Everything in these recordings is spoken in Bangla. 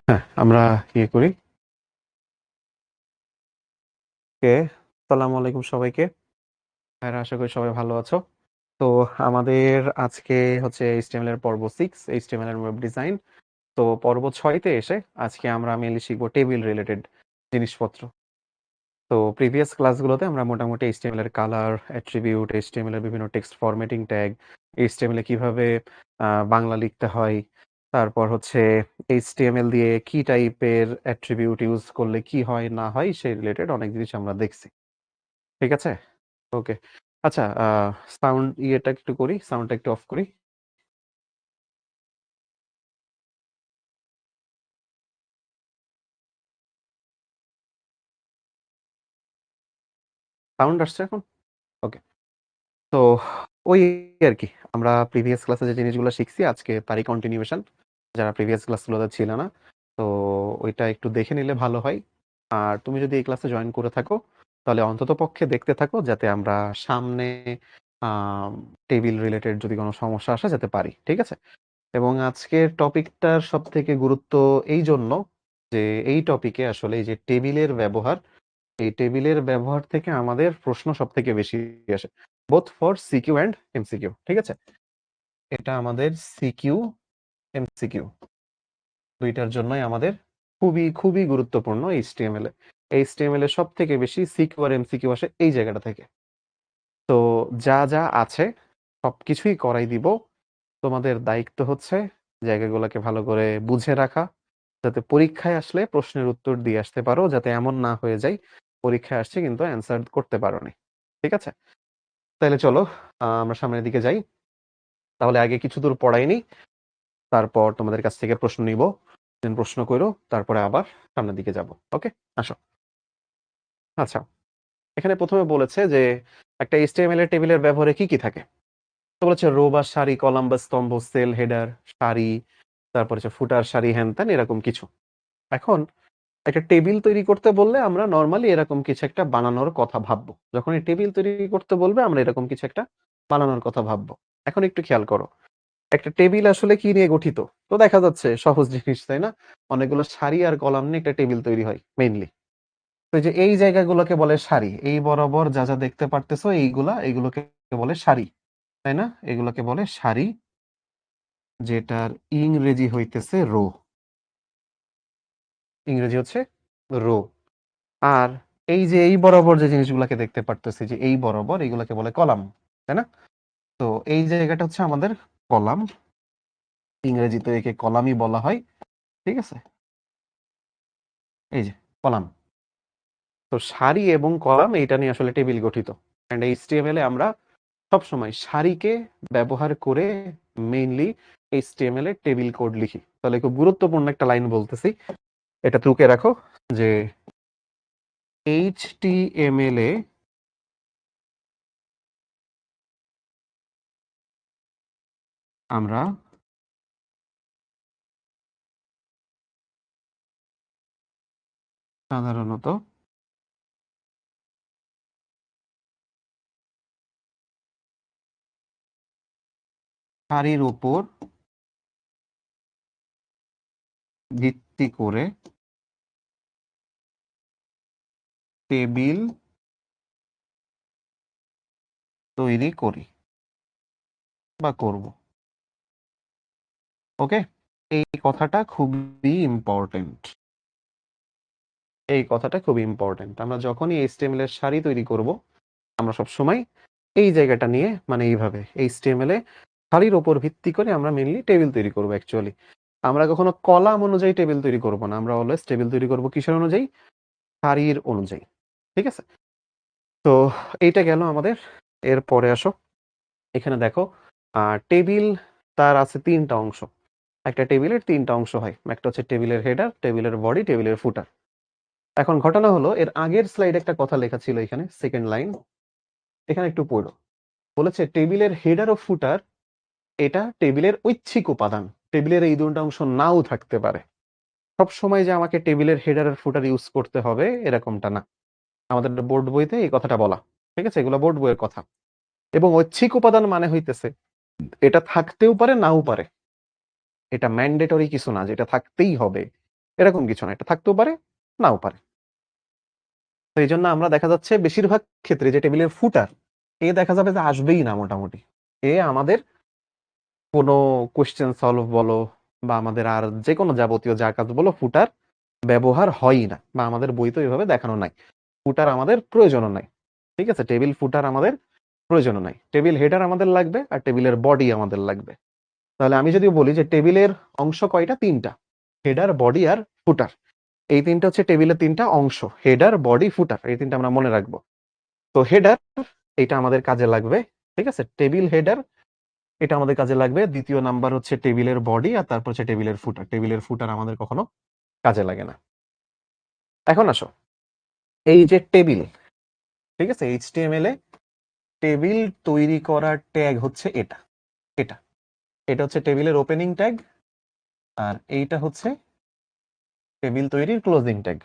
হ্যাঁ, আমরা করি। আসসালামু আলাইকুম সবাইকে। আশা করি সবাই ভালো আছো। তো আমাদের আজকে হচ্ছে HTML এর পর্ব 6, HTML এর ওয়েব ডিজাইন। তো পর্ব 6 তে এসে আজকে আমরা মেইনলি শিখব টেবিল রিলেটেড জিনিসপত্র। তো প্রিভিয়াস ক্লাসগুলোতে আমরা মোটামুটি HTML এর কালার, অ্যাট্রিবিউট, HTML এর বিভিন্ন টেক্সট ফরম্যাটিং ট্যাগ, HTML এ কিভাবে বাংলা লিখতে হয়, তারপর হচ্ছে HTML দিয়ে কি টাইপের অ্যাট্রিবিউট ইউজ করলে কি হয় না হয় সেই রিলেটেড অনেক জিনিস আমরা দেখছি। ঠিক আছে? ওকে। আচ্ছা, সাউন্ড ইয়েটা একটু করি, সাউন্ডটা একটু অফ করি। সাউন্ড আসছে এখন? ওকে। তো ওই আরকি। আমরা প্রিভিয়াস ক্লাসে যে জিনিসগুলো শিখছি আজকে তারই কন্টিনিউয়েশন। যারা প্রিভিয়াস ক্লাসগুলোতে ছিল না। তো ওইটা একটু দেখে নিলে ভালো হয়। আর তুমি যদি এই ক্লাসে জয়েন করে থাকো, তাহলে অন্ততপক্ষে দেখতে থাকো যাতে আমরা সামনে আ টেবিল রিলেটেড যদি কোনো সমস্যা আসে যাতে পারি। ঠিক আছে? এবং আজকের টপিকটার সবথেকে গুরুত্ব এইজন্য যে এই টপিকে আসলে এই যে টেবিলের ব্যবহার, এই টেবিলের ব্যবহার থেকে আমাদের প্রশ্ন সবথেকে বেশি আসে। both for CQ and MCQ, ঠিক আছে? এটা আমাদের সিকিউ, এমসিকিউ ২ টার জন্যই আমাদের খুবই গুরুত্বপূর্ণ HTML এ। HTML এ সবথেকে বেশি সিকিউ আর এমসিকিউ আসে এই জায়গাটা থেকে। তো যা আছে সবকিছুই করাই দিব। তোমাদের দায়িত্ব হচ্ছে জায়গাগুলোকে ভালো করে বুঝে রাখা, যাতে পরীক্ষায় আসলে প্রশ্নের উত্তর দিয়ে আসতে পারো, যাতে এমন না হয়ে যায় পরীক্ষায় আসছে কিন্তু অ্যান্সার করতে পারোনি। ঠিক আছে? তাইলে চলো আমরা সামনের দিকে যাই। তাহলে আগে কিছু দূর পড়াই নিই, তারপর তোমাদের কাছ থেকে প্রশ্ন নিব। দেন প্রশ্ন কইরো, তারপরে আবার সামনের দিকে যাব। ওকে? আসো। আচ্ছা, এখানে ১ম এ বলেছে যে একটা HTML এর টেবিলের ব্যবহারে কি থাকে? তো বলেছে রো বা সারি, কলাম বা স্তম্ভ, সেল, হেডার, সারি, তারপর হচ্ছে ফুটার, সারি, হ্যান-ত্যান এরকম কিছু। এখন একটা টেবিল তৈরি করতে বললে আমরা নরমালি এরকম কিছু একটা বানানোর কথা ভাববো। যখন এই টেবিল তৈরি করতে বলবে আমরা এরকম কিছু একটা বানানোর কথা ভাববো। এখন একটু খেয়াল করো। একটা টেবিল আসলে কি নিয়ে গঠিত? তো দেখা যাচ্ছে সহজ জিনিস, তাই না? অনেকগুলো সারি আর কলাম নিয়ে একটা টেবিল তৈরি হয় মেইনলি। তো এই যে এই জায়গাগুলোকে বলে সারি। এই বরাবর যা দেখতে পারতেছো এগুলোকে বলে সারি। তাই না? এগুলোকে বলে সারি, যেটার ইংরেজি হইতেছে রো। ইংরেজি হচ্ছে রো। আর এই যে এই বরাবর যে জিনিসগুলাকে দেখতে পারতেছি যে এই বরাবর এগুলাকে বলে কলাম। তাই না? তো এই জায়গাটা হচ্ছে আমাদের কলাম। ইংরেজিতে একে কলামই বলা হয়। ঠিক আছে? এই যে কলাম। তো সারি এবং কলাম এইটা নিয়ে আসলে টেবিল গঠিত। অ্যান্ড HTML এ আমরা সবসময় সারিকে ব্যবহার করে মেইনলি HTML এ টেবিল কোড লিখি। তাহলে খুব গুরুত্বপূর্ণ একটা লাইন বলতেছি। এটা টুকে রাখো যে HTML এ আমরা সাধারণত সারির উপর ভিত্তি করে টেবিল তৈরি করি বা করব। ওকে? এই কথাটা খুবই ইম্পর্টেন্ট। এই কথাটা খুবই ইম্পর্টেন্ট। আমরা যখনই HTML এর সারি তৈরি করব, আমরা সবসময় এই জায়গাটা নিয়ে মানে এইভাবে HTML এ সারির উপর ভিত্তি করে আমরা মেইনলি টেবিল তৈরি করব অ্যাকচুয়ালি। আমরা কখনো কলাম অনুযায়ী টেবিল তৈরি করব না। আমরা অলওয়েজ টেবিল তৈরি করব কিসের অনুযায়ী? সারির অনুযায়ী। ঠিক আছে? তো এইটা গেল আমাদের। এরপরে আসো। এখানে দেখো টেবিল তার আছে ৩ টা অংশ। একটা টেবিলের ৩ টা অংশ হয়। একটা হচ্ছে টেবিলের হেডার, টেবিলের বডি, টেবিলের ফুটার। এখন ঘটনা হলো এর আগের স্লাইডে একটা কথা লেখা ছিল এখানে, 2nd লাইন। এখানে একটু পড়ো। বলেছে টেবিলের হেডার ও ফুটার এটা টেবিলের ঐচ্ছিক উপাদান। টেবিলের এই ২ টা অংশ নাও থাকতে পারে। সবসময় যে আমাকে টেবিলের হেডার আর ফুটার ইউজ করতে হবে এরকমটা না। আমাদের বোর্ড বইতে এই কথাটা বলা। ঠিক আছে? এগুলো বোর্ড বইয়ের কথা। এবং ঐচ্ছিক উপাদান মানে হইতেছে এটা থাকতেও পারে নাও পারে। এটা ম্যান্ডেটরি কিছু না যে এটা থাকতেই হবে। এরকম কিছু না, এটা থাকতেও পারে নাও পারে। তো এই জন্য আমরা দেখা যাচ্ছে বেশিরভাগ ক্ষেত্রে যে টেবিলের ফুটার এ দেখা যাবে যে আসবেই না মোটামুটি। এ আমাদের কোনো কোয়েশ্চেন সলভ বলো বা আমাদের আর যে কোনো যাবতীয় যা কাজ বলো ফুটার ব্যবহার হয়ই না, বা আমাদের বইতে ওইভাবে দেখানো নাই। ফুটার আমাদের প্রয়োজনও নাই। ঠিক আছে, টেবিল ফুটার আমাদের প্রয়োজনও নাই। টেবিল হেডার আমাদের লাগবে আর টেবিলের বডি আমাদের লাগবে। তাহলে আমি যদি বলি যে টেবিলের অংশ কয়টা, তিনটা, হেডার বডি আর ফুটার। এই তিনটা হচ্ছে টেবিলের তিনটা অংশ, হেডার বডি ফুটার, এই তিনটা আমরা মনে রাখবো। তো হেডার এটা আমাদের কাজে লাগবে, ঠিক আছে, টেবিল হেডার এটা আমাদের কাজে লাগবে। দ্বিতীয় নাম্বার হচ্ছে টেবিলের বডি, আর তারপর হচ্ছে টেবিলের ফুটার। টেবিলের ফুটার আমাদের কখনো কাজে লাগে না। এখন আসো, এই যে টেবিল, ঠিক আছে, এইচটিএমএল এ টেবিল তৈরি করার ট্যাগ হচ্ছে এটা, এটা এটা হচ্ছে টেবিলের ওপেনিং ট্যাগ, আর এইটা হচ্ছে টেবিল তৈরির ক্লোজিং ট্যাগ।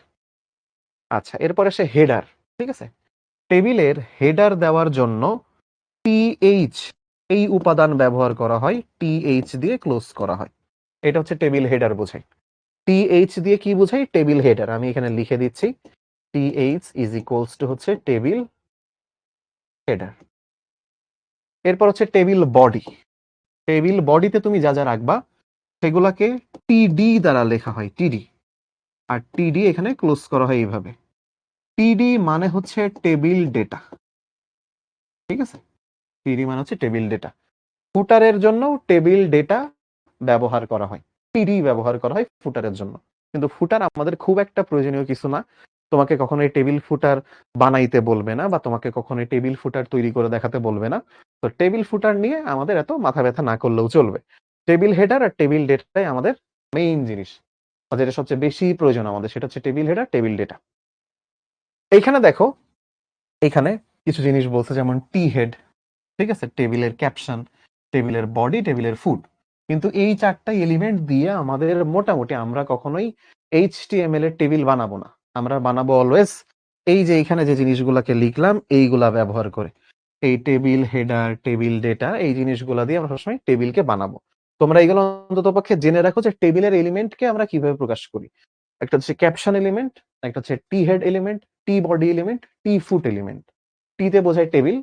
আচ্ছা, এরপরে সে হেডার, ঠিক আছে, টেবিলের হেডার দেওয়ার জন্য টিএইচ এই উপাদান ব্যবহার করা হয়, টিএইচ দিয়ে ক্লোজ করা হয়। এটা হচ্ছে টেবিল হেডার বোঝায়। টিএইচ দিয়ে কি বোঝাই, টেবিল হেডার। আমি এখানে লিখে দিচ্ছি, টিএইচ ইজ ইকুয়ালস টু হচ্ছে টেবিল হেডার। এরপর হচ্ছে টেবিল বডি। টেবিল বডিতে তুমি যা যা রাখবা সেগুলাকে টিডি দ্বারা লেখা হয়, টিডি। আর টিডি এখানে ক্লোজ করা হয় এইভাবে। টিডি মানে হচ্ছে টেবিল ডেটা, ঠিক আছে, টিডি মানে হচ্ছে টেবিল ডেটা। ফুটারের জন্য টেবিল ডেটা ব্যবহার করা হয়, টিডি ব্যবহার করা হয় ফুটারের জন্য। কিন্তু ফুটার আমাদের খুব একটা প্রয়োজনীয় কিছু না। তোমাকে কখনোই টেবিল ফুটার বানাইতে বলবে না, বা তোমাকে কখনোই টেবিল ফুটার তৈরি করে দেখাতে বলবে না। তো টেবিল ফুটার নিয়ে আমাদের এত মাথা ব্যথা না করলেও চলবে। টেবিল হেডার আর টেবিল ডেটাই আমাদের মেইন জিনিস, যেটা সবচেয়ে বেশি প্রয়োজন আমাদের, সেটা হচ্ছে টেবিল হেডার, টেবিল ডেটা। এইখানে দেখো, এখানে কিছু জিনিস বলছে, যেমন টি হেড, ঠিক আছে, টেবিলের ক্যাপশন, টেবিলের বডি, টেবিলের ফুড। কিন্তু এই চারটা এলিমেন্ট দিয়ে আমাদের মোটামুটি আমরা কখনোই এইচটিএমএল এর টেবিল বানাবো না। আমরা বানাবো অলওয়েজ এই যে এখানে যে জিনিসগুলোকে লিখলাম এইগুলা ব্যবহার করে। এই টেবিল হেডার, টেবিল ডেটা, এই জিনিসগুলা দিয়ে আমরা সবসময় টেবিলকে বানাবো। তোমরা এগুলো অন্তত পক্ষে জেনে রাখো যে টেবিলের এলিমেন্টকে আমরা কিভাবে প্রকাশ করি। একটা হচ্ছে ক্যাপশন এলিমেন্ট, একটা হচ্ছে T head element, T body element, T foot element. T তে বোঝায় টেবিল,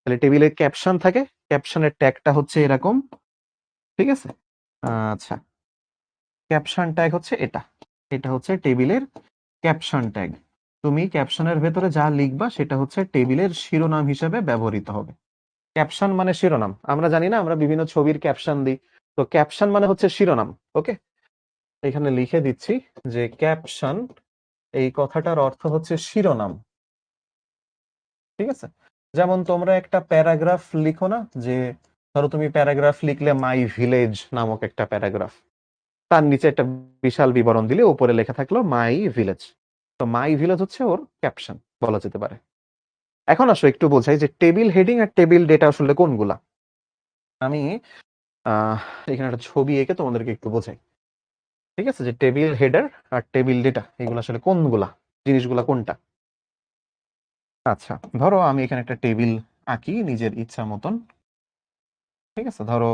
তাহলে টেবিলের ক্যাপশন থাকে, ক্যাপশনের ট্যাগটা হচ্ছে এরকম, ঠিক আছে। আচ্ছা, ক্যাপশন ট্যাগ হচ্ছে এটা, এটা হচ্ছে টেবিলের ক্যাপশন ট্যাগ। তুমি ক্যাপশনের ভেতরে যা লিখবা সেটা হচ্ছে টেবিলের শিরোনাম হিসেবে ব্যবহৃত হবে। ক্যাপশন মানে শিরোনাম, আমরা জানি না, আমরা বিভিন্ন ছবির ক্যাপশন দিই। তো ক্যাপশন মানে হচ্ছে শিরোনাম। ওকে, এখানে লিখে দিচ্ছি যে ক্যাপশন, এই কথাটার অর্থ হচ্ছে শিরোনাম, ঠিক আছে। যেমন তোমরা একটা প্যারাগ্রাফ লিখো না, যে ধরো তুমি প্যারাগ্রাফ লিখলে মাই ভিলেজ নামক একটা প্যারাগ্রাফ, তার নিচে একটা বিশাল বিবরণ দিলে উপরে লেখা থাকলো মাই ভিলেজ। তো মাই ভিলেজ হচ্ছে ওর ক্যাপশন বলা যেতে পারে। এখন আসো একটু বোঝাই যে টেবিল হেডিং আর টেবিল ডেটা আসলে কোনগুলা। আমি আহ এখানে একটা ছবি এঁকে তোমাদেরকে একটু বোঝাই, ঠিক আছে, যে টেবিল হেডার আর টেবিল ডেটা এগুলো আসলে কোনগুলা, জিনিসগুলা কোনটা। আচ্ছা, ধরো আমি এখানে একটা টেবিল আঁকি নিজের ইচ্ছা মতন, ঠিক আছে। ধরো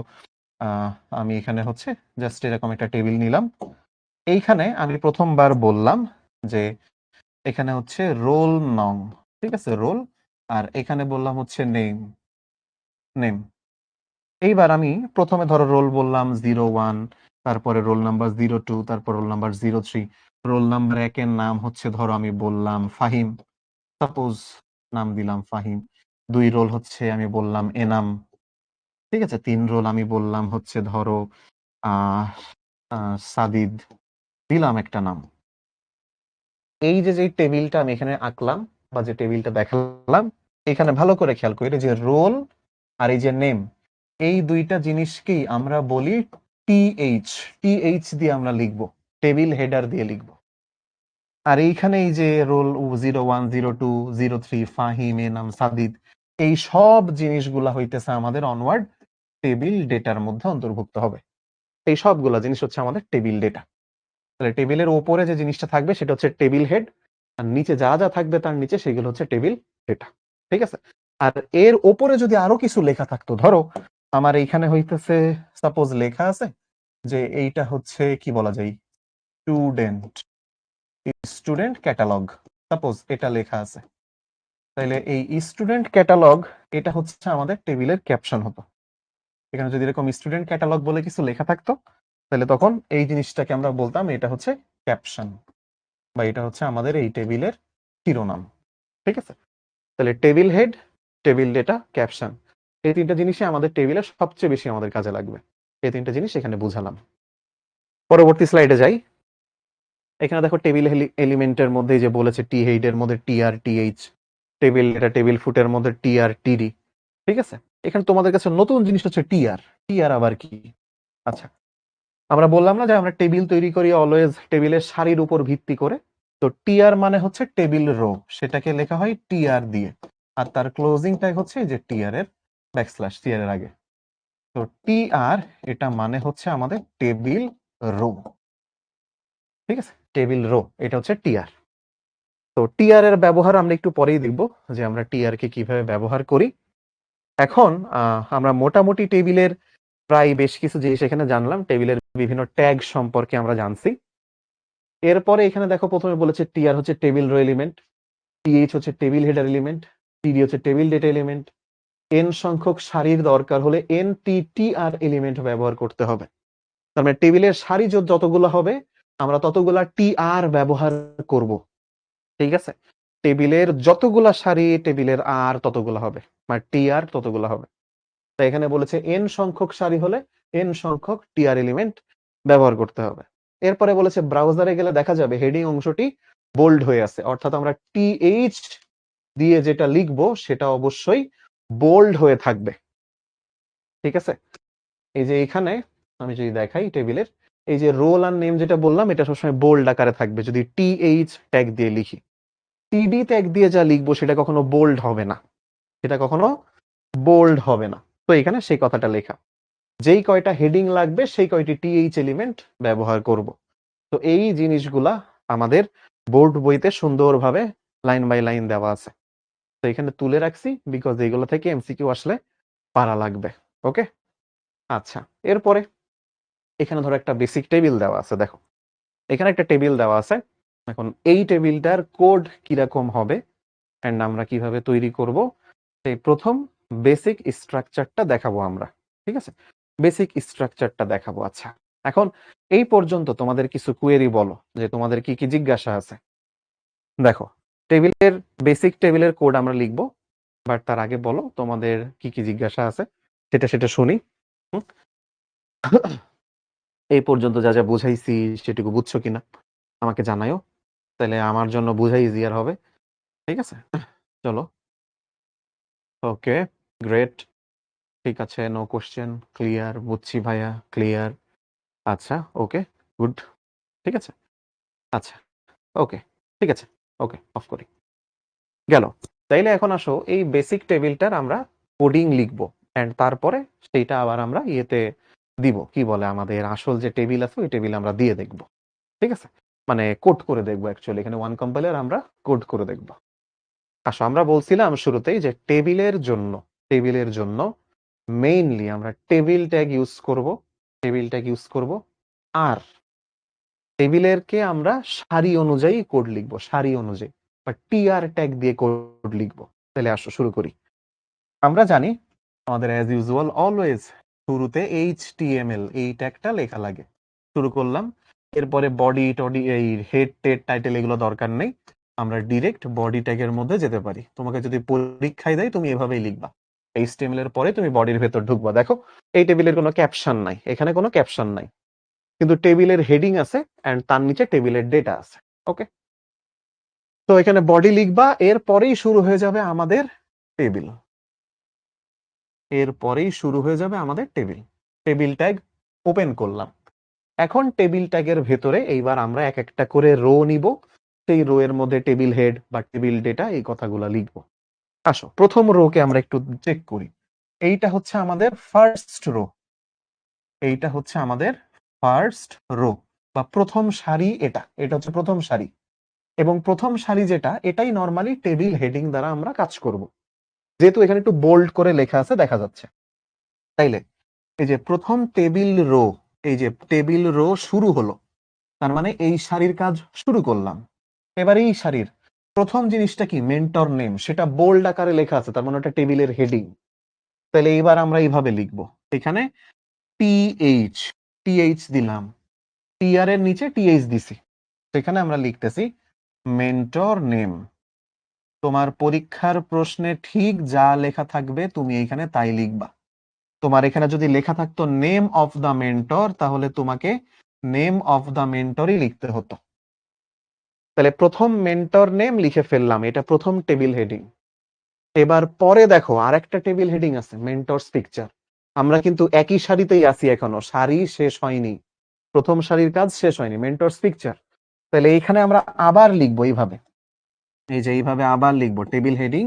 আহ আমি এখানে হচ্ছে জাস্ট এরকম একটা টেবিল নিলাম। এইখানে আমি প্রথমবার বললাম যে এখানে হচ্ছে রোল নং, ঠিক আছে, রোল। আর এখানে বললাম হচ্ছে নেম, নেম। এইবার আমি প্রথমে ধরো রোল বললাম 01, তারপরে রোল নাম্বার 02, তারপর রোল নাম্বার 03। রোল নাম্বার 1 এর নাম হচ্ছে ধরো আমি বললাম ফাহিম, সাপোজ নাম দিলাম ফাহিম। 2 রোল হচ্ছে আমি বললাম এনাম, ঠিক আছে। 3 রোল আমি বললাম হচ্ছে ধরো আহ সাদিদ, দিলাম একটা নাম। এই যে যে টেবিলটা আমি এখানে আঁকলাম বা যে টেবিলটা দেখালাম, এখানে ভালো করে খেয়াল করি যে রোল আর এই যে নেম, এই দুইটা জিনিসকেই আমরা বলি টিএইচ। টিএইচ দিয়ে আমরা লিখবো, টেবিল হেডার দিয়ে লিখবো। আর এইখানে এই যে রোল 01, 02, 03, ফাহিম, এনাম, সাদিদ, এই সব জিনিসগুলা হইতেছে আমাদের অনওয়ার্ড টেবিল ডেটার মধ্যে অন্তর্ভুক্ত হবে। এই সবগুলা জিনিস হচ্ছে আমাদের টেবিল ডেটা। তাহলে টেবিলের ওপরে যে জিনিসটা থাকবে সেটা হচ্ছে টেবিল হেড, আর নিচে যা যা থাকবে তার নিচে সেগুলো হচ্ছে টেবিল ডেটা, ঠিক আছে। আর এর ওপরে যদি আরো কিছু লেখা থাকতো, ধরো আমার এইখানে হইতেছে সাপোজ লেখা আছে যে এইটা হচ্ছে কি বলা যায়, স্টুডেন্ট, স্টুডেন্ট ক্যাটালগ, সাপোজ এটা লেখা আছে, তাহলে এই স্টুডেন্ট ক্যাটালগ এটা হচ্ছে আমাদের টেবিলের ক্যাপশন হতো। এখানে যদি এরকম স্টুডেন্ট ক্যাটালগ বলে কিছু লেখা থাকতো, তাহলে তখন এই জিনিসটাকে আমরা বলতাম এটা হচ্ছে ক্যাপশন, বা এটা হচ্ছে আমাদের এই টেবিলের শিরোনাম। ঠিক আছে, তাহলে table head, table data, caption, এই তিনটা জিনিসই আমাদের টেবিলে সবচেয়ে বেশি আমাদের কাজে লাগবে। এই তিনটা জিনিস এখানে বুঝালাম। পরবর্তী স্লাইডে যাই। এখানে দেখো টেবিল এলিমেন্টের মধ্যে যে বলেছে টি হেডের মধ্যে টিআর টিএইচ, টেবিল এটা টেবিল ফুটের মধ্যে টিআর টিডি। ঠিক আছে, এখানে তোমাদের কাছে নতুন জিনিস হচ্ছে টিআর। টিআর আবার কি? আচ্ছা, আমরা বললাম না যে আমরা টেবিল তৈরি করি অলওয়েজ টেবিলের সারির উপর ভিত্তি করে। তো টিআর মানে হচ্ছে টেবিল রো, সেটাকে লেখা হয় টিআর দিয়ে, আর তার ক্লোজিং ট্যাগ হচ্ছে যে টিআর এর ব্যাকস্ল্যাশ, টিআর এর আগে। তো টিআর এটা মানে হচ্ছে আমাদের টেবিল রো। ঠিক আছে, টেবিল রো এটা হচ্ছে টিআর। তো টিআর এর ব্যবহার আমরা একটু পরেই দেখব যে আমরা টিআর কে কিভাবে ব্যবহার করি। এখন আমরা মোটামুটি টেবিলের প্রায় বেশ কিছু জিনিস এখানে জানলাম। টেবিলের বিভিন্ন ট্যাগ সম্পর্কে আমরা জানছি। এরপরে এখানে দেখো প্রথমে বলেছে টিআর হচ্ছে টেবিল রো এলিমেন্ট, টিএইচ হচ্ছে টেবিল হেডার এলিমেন্ট, টিডি হচ্ছে টেবিল ডেটা এলিমেন্ট, এন সংখ্যক সারির দরকার হলে এনটিটিআর এলিমেন্ট ব্যবহার করতে হবে। তার মানে টেবিলের সারি যতগুলো হবে আমরা ততগুলা টিআর ব্যবহার করব। ঠিক আছে, টেবিলের যতগুলা সারি টেবিলের আর ততগুলো হবে, মানে টিআর ততগুলো হবে। তাই এখানে বলেছে এন সংখ্যক সারি হলে এন সংখ্যক টিআর এলিমেন্ট ব্যবহার করতে হবে। এরপরে বলেছে ব্রাউজারে গেলে দেখা যাবে হেডিং অংশটি বোল্ড হয়ে আছে, অর্থাৎ আমরা টিএইচ দিয়ে যেটা লিখবো সেটা অবশ্যই বোল্ড হয়ে থাকবে। ঠিক আছে, এই যে এখানে আমি যদি দেখাই টেবিলের এই যে রোল আর নেম যেটা বললাম এটা সবসময় বোল্ড আকারে থাকবে যদি টিএইচ ট্যাগ দিয়ে লিখি। টিডি ট্যাগ দিয়ে যা লিখবো সেটা কখনো বোল্ড হবে না, সেটা কখনো বোল্ড হবে না। তো এখানে সেই কথাটা লেখা, যেই কয়টা হেডিং লাগবে সেই কয়টি টিএইচ এলিমেন্ট ব্যবহার করব। তো এই জিনিসগুলা আমাদের বোর্ড বইতে সুন্দরভাবে লাইন বাই লাইন দেওয়া আছে। তো এখানে তুলে রাখছি বিকজ এইগুলো থেকে এমসিকিউ আসলে পারা লাগবে। ওকে, আচ্ছা, এরপরে এখানে ধরো একটা বেসিক টেবিল দেওয়া আছে। দেখো এখানে একটা টেবিল দেওয়া আছে। এখন এই টেবিলটার কোড কিরকম হবে এন্ড আমরা কিভাবে তৈরি করব, সেই প্রথম বেসিক স্ট্রাকচারটা দেখাবো আমরা। ঠিক আছে, বেসিক স্ট্রাকচারটা দেখাবো। আচ্ছা, এখন এই পর্যন্ত তোমাদের কিছু কোয়েরি বলো যে তোমাদের কি কি জিজ্ঞাসা আছে। দেখো টেবিলের বেসিক টেবিলের কোড আমরা লিখবো, বাট তার আগে বলো তোমাদের কি কি জিজ্ঞাসা আছে, সেটা শুনি। হুম? এই পর্যন্ত যা যা বুঝাইছি সেটুকু বুঝছো কিনা আমাকে জানায়ও, তাহলে আমার জন্য বুঝাই ইজিয়ার হবে। ঠিক আছে, চলো। ওকে, গ্রেট, ঠিক আছে, নো কোশ্চেন, ক্লিয়ার, বুঝছি ভাইয়া, ক্লিয়ার। আচ্ছা, ওকে, গুড, ঠিক আছে, আচ্ছা, ওকে, ঠিক আছে, ওকে, অফ করি, গেল। তাইলে এখন আসো এই বেসিক টেবিলটার আমরা কোডিং লিখবো এন্ড তারপরে সেইটা আবার আমরা ইয়েতে দিব, কি বলে আমাদের আসল যে টেবিল আছে ওই টেবিল আমরা দিয়ে দেখব। ঠিক আছে, মানে কোড করে দেখবো, অ্যাকচুয়ালি এখানে ওয়ান কম্পাইলার আমরা কোড করে দেখবো। আসো, আমরা বলছিলাম শুরুতেই যে টেবিলের জন্য মেইনলি আমরা টেবিল ট্যাগ ইউজ করব, টেবিল ট্যাগ ইউজ করব, আর টেবিলেরকে আমরা সারি অনুযায়ী কোড লিখবো, সারি অনুযায়ী, বা টিআর ট্যাগ দিয়ে কোড লিখবো। তাহলে আসো শুরু করি। আমরা জানি আমাদের অ্যাজ ইউজুয়াল অলওয়েজ শুরুতে এইচটিএমএল এই ট্যাগটা লেখা লাগে। শুরু করলাম, এরপরে বডি টডি এই হেড টেড টাইটেল এগুলো দরকার নেই, আমরা ডিরেক্ট বডি ট্যাগের মধ্যে যেতে পারি। তোমাকে যদি পরীক্ষায় দেয় তুমি এভাবেই লিখবা, এইচটিএমএল এর পরে তুমি বডির ভেতর ঢুকবা। দেখো এই টেবিলের কোনো ক্যাপশন নাই, এখানে কোনো ক্যাপশন নাই, কিন্তু টেবিলের হেডিং আছে এন্ড তার নিচে টেবিলের ডেটা আছে। ওকে, তো এখানে বডি লিখবা, এরপরেই শুরু হয়ে যাবে আমাদের টেবিল, এরপরেই শুরু হয়ে যাবে আমাদের টেবিল। টেবিল ট্যাগ ওপেন করলাম। এখন টেবিল ট্যাগের ভেতরে এইবার আমরা এক একটা করে রো নিব, সেই রো এর মধ্যে টেবিল হেড বা টেবিল ডেটা এই কথাগুলো লিখব। আসো প্রথম রো কে আমরা একটু চেক করি। এইটা হচ্ছে আমাদের ফার্স্ট রো, এইটা হচ্ছে আমাদের ফার্স্ট রো বা প্রথম সারি, এটা এটা হচ্ছে প্রথম সারি, এবং প্রথম সারি যেটা এটাই নরমালি টেবিল হেডিং দ্বারা আমরা কাজ করব, যেহেতু এখানে একটু বোল্ড করে লেখা আছে দেখা যাচ্ছে। তাইলে এই যে প্রথম টেবিল রো, এই যে টেবিল রো শুরু হলো, তার মানে এই সারির কাজ শুরু করলাম। এবার এই সারির প্রথম জিনিসটা কি, মেন্টর নেম, সেটা বোল্ড আকারে লেখা আছে, তার মানে ওটা টেবিলের হেডিং। তাহলে এইবার আমরা এইভাবে লিখবো, এখানে টিএইচ, টিএইচ দিলাম, টিআর এর নিচে টিএইচ দিছি, সেখানে আমরা লিখতেছি মেন্টর নেম। তোমার পরীক্ষার প্রশ্নে ঠিক যা লেখা থাকবে তুমি এখানে তাই লিখবা। তোমার এখানে যদি লেখা থাকতো নেম অফ দ্য মেন্টর, তাহলে তোমাকে নেম অফ দ্য মেন্টরই লিখতে হতো। তাহলে প্রথম মেন্টর নেম লিখে ফেললাম, এটা প্রথম টেবিল হেডিং। এবার পরে দেখো আরেকটা টেবিল হেডিং আছে, মেন্টরস পিকচার। আমরা কিন্তু একই সারিতেই আছি, এখনো সারি শেষ হয়নি, প্রথম সারির কাজ শেষ হয়নি, মেন্টরস পিকচার। তাহলে এইখানে আমরা আবার লিখবো এইভাবে, এই যে এইভাবে আবার লিখবো টেবিল হেডিং,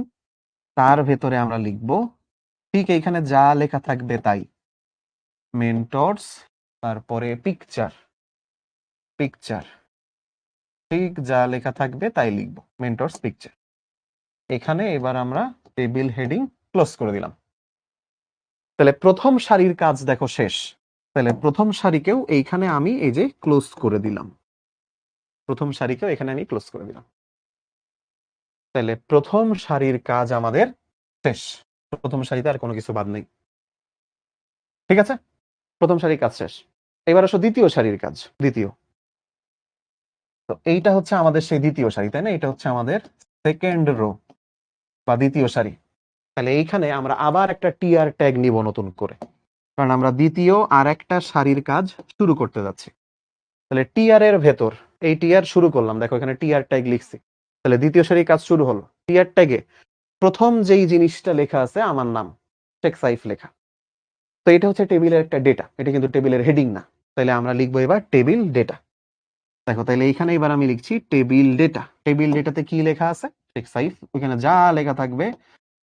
তার ভেতরে আমরা লিখবো ঠিক এইখানে যা লেখা থাকবে তাই, মেন্টরস, তারপরে পিকচার, পিকচার, ঠিক যা লেখা থাকবে তাই লিখবো, মেন্টরস পিকচার। এখানে এবার আমরা টেবিল হেডিং ক্লোজ করে দিলাম। তাহলে প্রথম সারির কাজ দেখো শেষ। তাহলে প্রথম সারিকেও এইখানে আমি এই যে ক্লোজ করে দিলাম, প্রথম সারিকেও এখানে আমি ক্লোজ করে দিলাম। তাহলে প্রথম সারির কাজ আমাদের শেষ, প্রথম সারিতে আর কোনো কিছু বাদ নেই। ঠিক আছে, প্রথম সারির কাজ শেষ। এবার আসো দ্বিতীয় সারির কাজ, দ্বিতীয়। তো এইটা হচ্ছে আমাদের সেই দ্বিতীয় সারি, তাই না? এটা হচ্ছে আমাদের সেকেন্ড রো বা দ্বিতীয় সারি। তাহলে এইখানে আমরা আবার একটা টিআর ট্যাগ নিব নতুন করে, কারণ আমরা দ্বিতীয় আর একটা সারির কাজ শুরু করতে যাচ্ছি। তাহলে টিআর এর ভেতর এই টিআর শুরু করলাম, দেখো এখানে টিআর ট্যাগ লিখছি। তাহলে দ্বিতীয় সারির কাজ শুরু হলো, টিআর ট্যাগে প্রথম যেই জিনিসটা লেখা আছে আমার নাম শেখ সাইফ লেখা। তো এটা হচ্ছে টেবিলের একটা ডেটা, এটা কিন্তু টেবিলের হেডিং না। তাহলে আমরা লিখবো এবার টেবিল ডেটা। দেখো তাহলে এইখানে এবার আমি লিখছি টেবিল ডেটা। টেবিল ডেটাতে কি লেখা আছে, শেখ সাইফ, ওইখানে যা লেখা থাকবে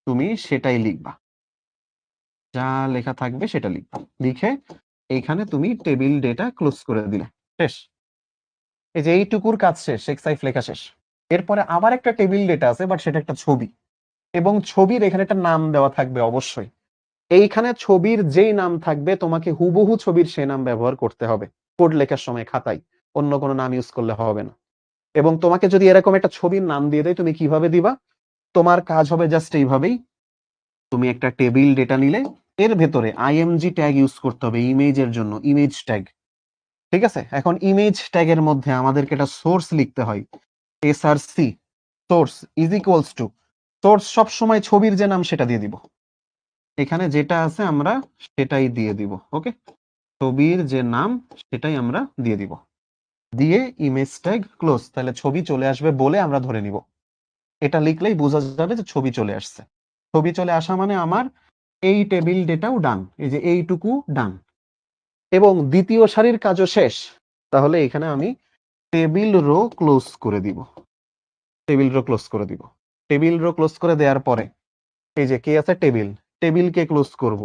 তুমি সেটাই লিখবা, যা লেখা থাকবে সেটা লিখবা, লিখে এইখানে তুমি টেবিল ডেটা ক্লোজ করে দিলে, শেষ। এই যে এইটুকুর কাজ শেষ, শেখ সাইফ লেখা শেষ। এরপরে আবার একটা টেবিল ডেটা আছে, বাট সেটা একটা ছবি, এবং ছবির এখানে একটা নাম দেওয়া থাকবে অবশ্যই। এইখানে ছবির যেই নাম থাকবে তোমাকে হুবহু ছবির সে নাম ব্যবহার করতে হবে কোড লেখার সময় খাতায়, অন্য কোনো নাম ইউজ করলে হবে না। এবং তোমাকে যদি এরকম একটা ছবির নাম দিয়ে দেয়, তুমি কিভাবে দিবা? তোমার কাজ হবে জাস্ট এইভাবেই, তুমি একটা টেবিল ডেটা নিলে এর ভেতরে আইএমজি ট্যাগ ইউজ করতে হবে ইমেজের জন্য, ইমেজ ট্যাগ। ঠিক আছে, এখন ইমেজ ট্যাগের মধ্যে আমাদেরকে একটা সোর্স লিখতে হয়, SRC, source is equals two, source সব সময় ছবির যে নাম সেটা দিয়ে দিব, এখানে যেটা আছে আমরা সেটাই দিয়ে দিব। ওকে, ছবির যে নাম সেটাই আমরা দিয়ে দিব, দিয়ে ইমেজ ট্যাগ ক্লোজ। তাহলে ছবি চলে আসবে বলে আমরা ধরে নিব, এটা লিখলেই বোঝা যাবে যে ছবি চলে আসছে। ছবি চলে আসা মানে আমার এই টেবিল ডেটাও ডান, এই যে এইটুকু ডান, এবং দ্বিতীয় সারির কাজও শেষ। তাহলে এখানে আমি টেবিল রো ক্লোজ করে দিব, টেবিল রো ক্লোজ করে দিব। টেবিল রো ক্লোজ করে দেওয়ার পরে এই যে কে আছে টেবিল, টেবিলকে ক্লোজ করব,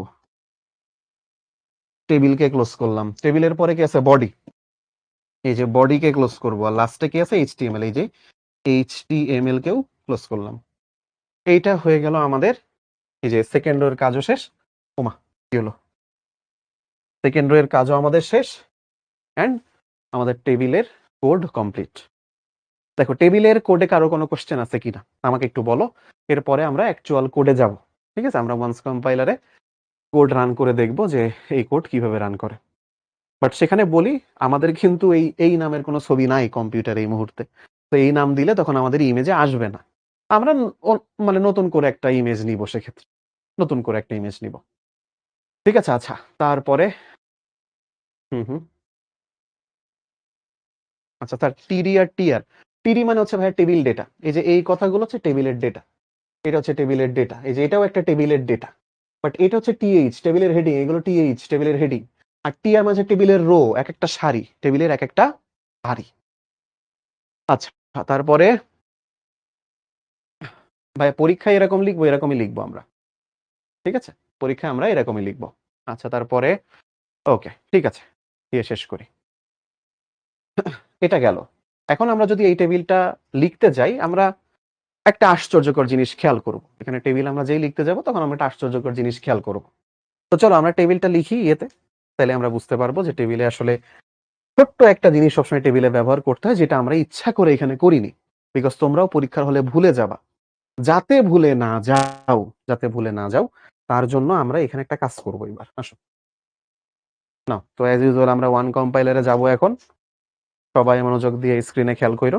টেবিলকে ক্লোজ করলাম। টেবিলের পরে কি আছে বডি, এই যে বডিকে ক্লোজ করব। আর লাস্টে কি আছে এইচটিএমএল, এই যে এইচটিএমএল কেও ক্লোজ করলাম। এইটা হয়ে গেল আমাদের এই যে সেকেন্ড রো এর কাজও শেষ। ওমা কি হলো, সেকেন্ড রো এর কাজও আমাদের শেষ, এন্ড আমাদের টেবিলের কোড কমপ্লিট। দেখো টেবিলের কোডে কারো কোনো কোশ্চেন আছে কিনা আমাকে একটু বলো, এরপরে আমরা অ্যাকচুয়াল কোডে যাব। ঠিক আছে, আমরা ওয়ান্স কম্পাইলারে কোড রান করে দেখব যে এই কোড কিভাবে রান করে। বাট সেখানে বলি আমাদের কিন্তু এই এই নামের কোনো ছবি নাই কম্পিউটারে এই মুহূর্তে, তো এই নাম দিলে তখন আমাদের ইমেজে আসবে না। আমরা মানে নতুন করে একটা ইমেজ নিব, সেক্ষেত্রে নতুন করে একটা ইমেজ নিব। ঠিক আছে, আচ্ছা তারপরে হুম হুম আচ্ছা, তার টিডি আর টিআর, টিডি মানে হচ্ছে ভাই টেবিল ডেটা, এই যে এই কথাগুলো হচ্ছে টেবিলের ডেটা, এটা হচ্ছে টেবিলের ডেটা, এই যে এটাও একটা টেবিলের ডেটা। বাট এটা হচ্ছে টিএইচ, টেবিলের হেডিং, এগুলো টিএইচ টেবিলের হেডিং। আর টিআর মানে টেবিলের রো, এক একটা সারি, টেবিলের এক একটা সারি। আচ্ছা তারপরে ভাই পরীক্ষায় এরকম লিখবো, এরকমই লিখবো আমরা। ঠিক আছে, পরীক্ষায় আমরা এরকমই লিখবো। আচ্ছা তারপরে ওকে ঠিক আছে, দিয়ে শেষ করি। এটা গেল। এখন আমরা যদি এই টেবিলটা লিখতে যাই, আমরা একটা আশ্চর্যকর জিনিস খেয়াল করব। এখানে টেবিল আমরা যেই লিখতে যাব তখন আমরা একটা আশ্চর্যকর জিনিস খেয়াল করব। তো চলো আমরা টেবিলটা লিখি ইয়েতে, তাহলে আমরা বুঝতে পারবো যে টেবিলে আসলে ছোট্ট একটা জিনিস সবসময় টেবিলে ব্যবহার করতে হয়, যেটা আমরা ইচ্ছা করে এখানে করিনি। বিকজ তোমরাও পরীক্ষার হলে ভুলে যাবা। যাতে ভুলে না যাও, যাতে ভুলে না যাও, তার জন্য আমরা এখানে একটা কাজ করব এবার। আসো। নাও। তো অ্যাজ ইউজুয়াল আমরা 1 কম্পাইলারে যাবো এখন। সবাই মনোযোগ দিয়ে স্ক্রিনে খেয়াল কইরো।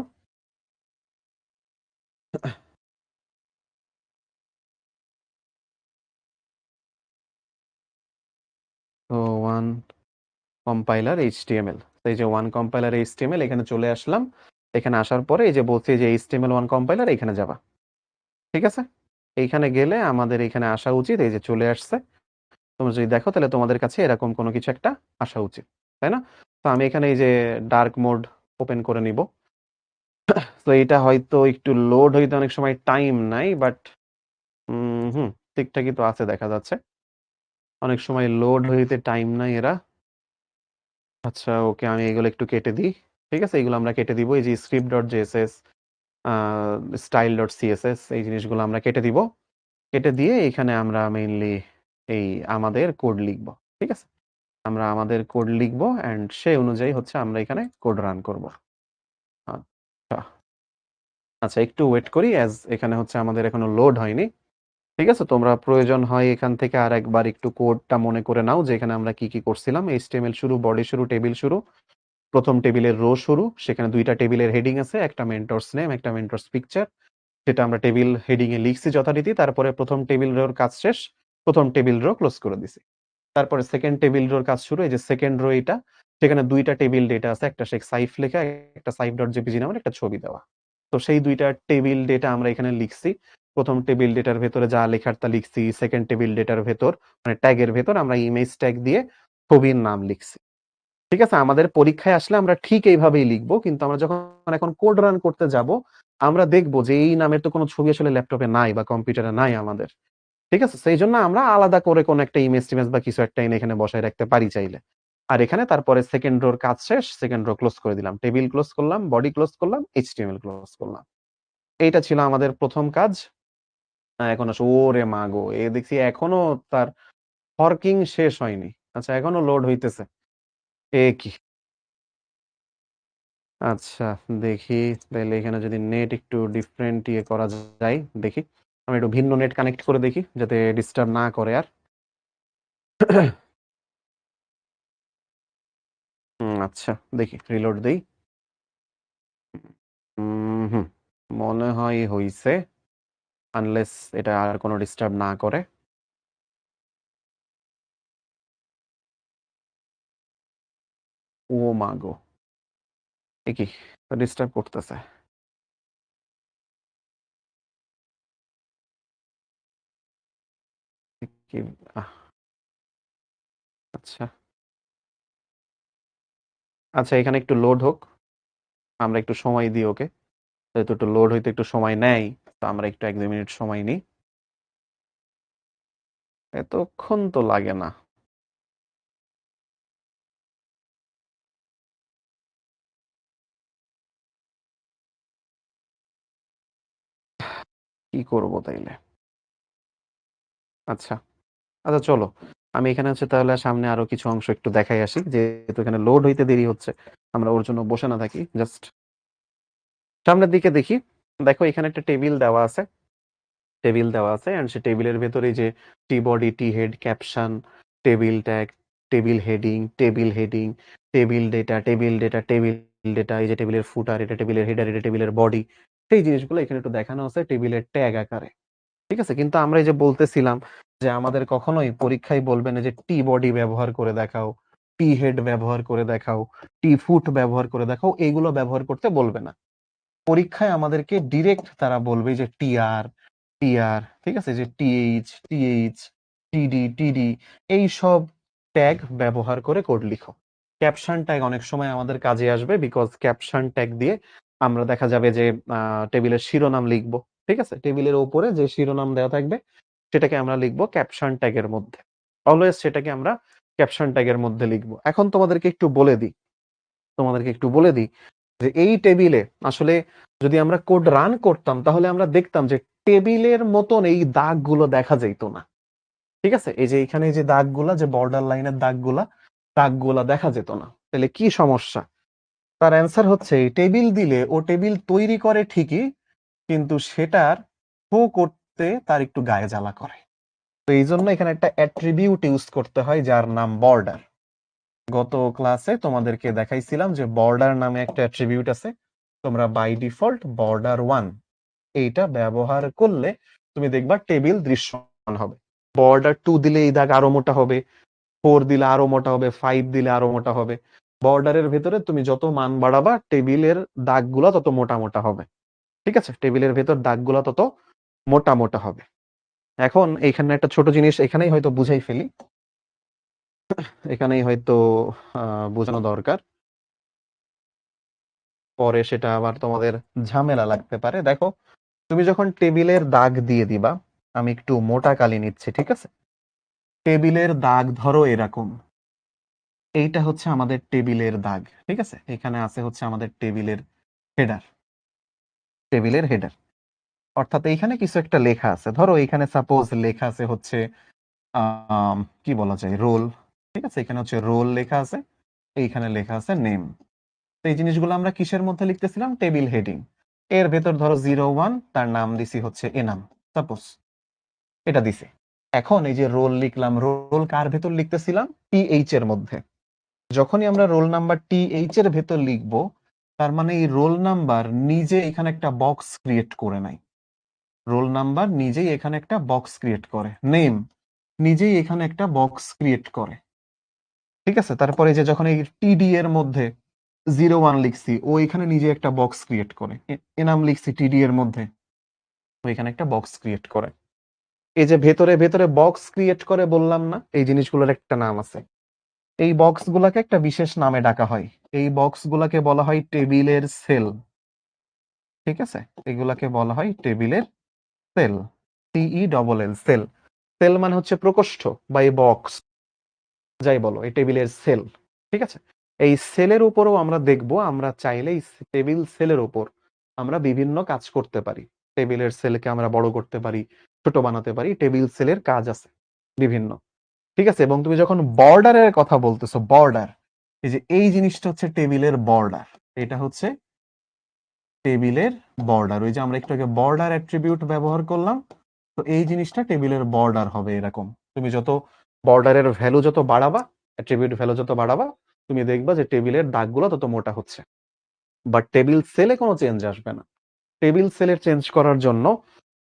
তো 1 কম্পাইলার HTML। তো এই যে 1 কম্পাইলার HTML এখানে চলে আসলাম। এখানে আসার পরে এই যে বলছি যে HTML1 কম্পাইলার এখানে যাবা। ঠিক আছে? এইখানে গেলে আমাদের এখানে আসা উচিত। এই যে চলে আসছে। তোমরা যদি দেখো তাহলে তোমাদের কাছে এরকম কোনো কিছু একটা আসা উচিত। তাই না? তো আমি এখানে এই যে ডার্ক মোড ওপেন করে নিব। তো এটা হয়তো একটু লোড হইতে অনেক সময় টাইম নেয়, বাট ঠিকঠাকই তো আছে দেখা যাচ্ছে। অনেক সময় লোড হইতে টাইম নেয় এরা। আচ্ছা, ওকে, আমি এগুলো একটু কেটে দিই। ঠিক আছে? এগুলো আমরা কেটে দিব। এই যে script.js, আ style.css এই জিনিসগুলো আমরা কেটে দিব। কেটে দিয়ে এখানে আমরা মেইনলি এই আমাদের কোড লিখব। ঠিক আছে? আমরা আমাদের কোড লিখব অ্যান্ড সেই অনুযায়ী হচ্ছে আমরা এখানে কোড রান করব। আচ্ছা। আচ্ছা, একটু ওয়েট করি অ্যাজ এখানে হচ্ছে আমাদের এখনো লোড হয়নি। ঠিক আছে? তোমরা প্রয়োজন হয় এখান থেকে আরেকবার একটু কোডটা মনে করে নাও যে এখানে আমরা কি করছিলাম। HTML শুরু, বডি শুরু, টেবিল শুরু। ১ম টেবিলের রো শুরু। সেখানে ২ টা টেবিলের হেডিং আছে। একটা মেন্টরস নেম, একটা মেন্টরস পিকচার। যেটা আমরা টেবিল হেডিং এ লিখছি যথারীতি। তারপরে ১ম টেবিল রোর কাজ শেষ। ১ম টেবিল রো ক্লোজ করে দিছি। তারপরে 2nd টেবিল রোর কাজ শুরু। এই যে 2nd রো এটা। সেখানে ২ টা টেবিল ডেটা আছে। একটা শেখ সাইফ লেখা, একটা সাইফ.jpg নামের একটা ছবি দেওয়া। তো সেই ২ টা টেবিল ডেটা আমরা এখানে লিখছি। ১ম টেবিল ডেটার ভেতরে যা লেখার তা লিখছি। 2nd টেবিল ডেটার ভেতর মানে ট্যাগের ভেতর আমরা ইমেজ ট্যাগ দিয়ে ছবির নাম লিখছি। ঠিক আছে? আমাদের পরীক্ষায় আসলে আমরা ঠিক এইভাবেই লিখব। কিন্তু আমরা যখন এখন কোড রান করতে যাব, আমরা দেখব যে এই নামের তো কোনো ছবি আসলে ল্যাপটপে নাই বা কম্পিউটারে নাই আমাদের। ঠিক আছে? সেইজন্য আমরা আলাদা করে কোনো একটা ইমেজ-টিমেজ বা কিছু একটা এনে এখানে বসায় রাখতে পারি চাইলে। আর এখানে তারপরে 2nd রোর কাজ শেষ, 2nd রো ক্লোজ করে দিলাম। টেবিল ক্লোজ করলাম, বডি ক্লোজ করলাম, HTML ক্লোজ করলাম। এইটা ছিল আমাদের ১ম কাজ। এখন আসো ওরে মাগো! দেখছি এখনো তার ফরকিং শেষ হয়নি। আচ্ছা, এখনো লোড হইতেছে। কি? আচ্ছা, দেখি তাইলে এখানে যদি নেট একটু ডিফারেন্ট করা যায়, দেখি। আমি একটু ভিন্ন নেট কানেক্ট করে দেখি যাতে ডিস্টার্ব না করে আর। আচ্ছা, দেখি রিলোড দেই। হুম, মনে হয় হইছে। আনলেস এটা আর কোনো ডিস্টার্ব না করে। ও মা গো! কি? ডিস্টার্ব করতেছে। কি আহ আচ্ছা। আচ্ছা, এখানে একটু লোড হোক। আমরা একটু সময় দিই ওকে। যেহেতু একটু লোড হইতে একটু সময় নেয়, তো আমরা একটু ১-২ মিনিট সময় নিই। এতক্ষণ তো লাগে না। কি করব তাইলে? আচ্ছা। আচ্ছা, চলো। আমি এখানে হচ্ছে তাহলে সামনে আরো কিছু অংশ একটু দেখাই আসি। যেহেতু এখানে লোড হইতে দেরি হচ্ছে। আমরা ওর জন্য বসে না থাকি। জাস্ট সামনের দিকে দেখি। দেখো এখানে একটা টেবিল দেওয়া আছে। টেবিল দেওয়া আছে অ্যান্ড সে টেবিলের ভেতরে যে T body, T head, caption, table tag, table heading, table heading, table data, table data, table data, এই যে টেবিলের ফুটার, এটা টেবিলের হেডার, এটা টেবিলের বডি। সেই জিনিসগুলো এখানে একটু দেখানো আছে টেবিলের ট্যাগ আকারে। ঠিক আছে? কিন্তু আমরা এই যে বলতেছিলাম যে আমাদের কখনোই পরীক্ষায় বলবে না যে টি বডি ব্যবহার করে দেখাও, টি হেড ব্যবহার করে দেখাও, টি ফুট ব্যবহার করে দেখাও, এগুলো ব্যবহার করতে বলবে না। পরীক্ষায় আমাদেরকে ডিরেক্ট তারা বলবে যে টিআর, টিআর, ঠিক আছে? যে টিএইচ, টিএইচ, টিডি, টিডি এইসব ট্যাগ ব্যবহার করে কোড লিখো। ক্যাপশন ট্যাগ অনেক সময় আমাদের কাজে আসবে বিকজ ক্যাপশন ট্যাগ দিয়ে আমরা দেখা যাবে যে টেবিলের শিরোনাম লিখবো। ঠিক আছে? টেবিলের উপরে যে শিরোনাম দেওয়া থাকবে সেটাকে আমরা লিখবো ক্যাপশন ট্যাগের মধ্যে। অলওয়েজ সেটাকে আমরা ক্যাপশন ট্যাগের মধ্যে লিখবো। এখন তোমাদেরকে একটু বলে দিই যে এই টেবিলে আসলে যদি আমরা কোড রান করতাম তাহলে আমরা দেখতাম যে টেবিলের মতন এই দাগগুলো দেখা যাইত না। ঠিক আছে? এই যে এখানে যে দাগগুলা, যে বর্ডার লাইনের দাগগুলা দেখা যেত না। তাহলে কি সমস্যা? তার অ্যান্সার হচ্ছে টেবিল দিলে ও টেবিল তৈরি করে ঠিকই, কিন্তু সেটার শো করতে তার একটু গায়ে জ্বালা করে। তো এই জন্য এখানে একটা অ্যাট্রিবিউট ইউজ করতে হয় যার নাম বর্ডার। গত ক্লাসে তোমাদেরকে দেখাইছিলাম যে বর্ডার নামে একটা অ্যাট্রিবিউট আছে। তোমরা বাই ডিফল্ট বর্ডার 1 এইটা ব্যবহার করলে তুমি দেখবা টেবিল দৃশ্যমান হবে। বর্ডার 2 দিলে এই দাগ আরো মোটা হবে, 4 দিলে আরো মোটা হবে, 5 দিলে আরো মোটা হবে। বর্ডারের ভেতরে তুমি যত মান বাড়াবা টেবিলের দাগগুলো তত মোটা মোটা হবে। ঠিক আছে, টেবিলের ভেতর দাগগুলো তত মোটা মোটা হবে। এখন এইখানে একটা ছোট জিনিস এখানেই হয়তো বুঝাই ফেলি, এখানেই হয়তো বোঝানো দরকার, পরে সেটা আবার তোমাদের ঝামেলা লাগতে পারে। দেখো, তুমি যখন টেবিলের দাগ দিয়ে দিবা, আমি একটু মোটা কালি নিচ্ছি, ঠিক আছে? টেবিলের দাগ ধরো এরকম, এইটা হচ্ছে আমাদের টেবিলের দাগ, ঠিক আছে? এখানে আছে হচ্ছে আমাদের টেবিলের হেডার, টেবিলের হেডার অর্থাৎ এইখানে কিছু একটা লেখা আছে। ধরো এখানে সাপোজ লেখা আছে হচ্ছে কি বলা যায়, রোল, ঠিক আছে? এখানে হচ্ছে রোল লেখা আছে, এইখানে লেখা আছে নেম। তো এই জিনিসগুলো আমরা কিসের মধ্যে লিখতেছিলাম? Table heading. এর ভেতর ধরো 01, তার নাম দিছি হচ্ছে এনাম, সাপোজ এটা দিছে। এখন এই যে রোল লিখলাম, রোল কার ভেতর লিখতেছিলাম? টিএইচ এর মধ্যে। যখনই আমরা রোল নাম্বার টিএইচ এর ভেতর লিখব, তার মানে এই রোল নাম্বার নিজে এখানে একটা বক্স ক্রিয়েট করে নাই। রোল নাম্বার নিজেই এখানে একটা বক্স ক্রিয়েট করে, নেম নিজেই এখানে একটা বক্স ক্রিয়েট করে, ঠিক আছে? তারপরে যে যখন এই টিডি এর মধ্যে 01 লিখছি, ও এখানে নিজে একটা বক্স ক্রিয়েট করে। এনাম লিখছি টিডি এর মধ্যে, ও এখানে একটা বক্স ক্রিয়েট করে। এই যে ভেতরে ভেতরে বক্স ক্রিয়েট করে বললাম না, এই জিনিসগুলোর একটা নাম আছে। এই বক্স গুলাকে একটা বিশেষ নামে ডাকা হয়। এই বক্স গুলাকে বলা হয় টেবিলের সেল, ঠিক আছে? এগুলাকে বলা হয় টেবিলের সেল, CELL, সেল। সেল মানে হচ্ছে প্রকোষ্ঠ বা এই বক্স, যাই বলো, এই টেবিলের সেল, ঠিক আছে? এই সেলের উপরও আমরা দেখব, আমরা চাইলে এই টেবিল সেলের উপর আমরা বিভিন্ন কাজ করতে পারি। টেবিলের সেলকে আমরা বড় করতে পারি, ছোট বানাতে পারি। টেবিল সেলের কাজ আছে বিভিন্ন, ঠিক আছে? এবং তুমি যখন বর্ডারের কথা বলতেছো, বর্ডার, এই যে এই জিনিসটা হচ্ছে টেবিলের বর্ডার, এটা হচ্ছে টেবিলের বর্ডার। ওই যে আমরা একটু আগে বর্ডার অ্যাট্রিবিউট ব্যবহার করলাম, তো এই জিনিসটা টেবিলের বর্ডার হবে এরকম। তুমি যত বর্ডারের ভ্যালু যত বাড়াবা, অ্যাট্রিবিউট ভ্যালু যত বাড়াবা, তুমি দেখবা যে টেবিলের দাগগুলো তত মোটা হচ্ছে। বাট টেবিল সেলে কোনো চেঞ্জ আসবে না। টেবিল সেলের চেঞ্জ করার জন্য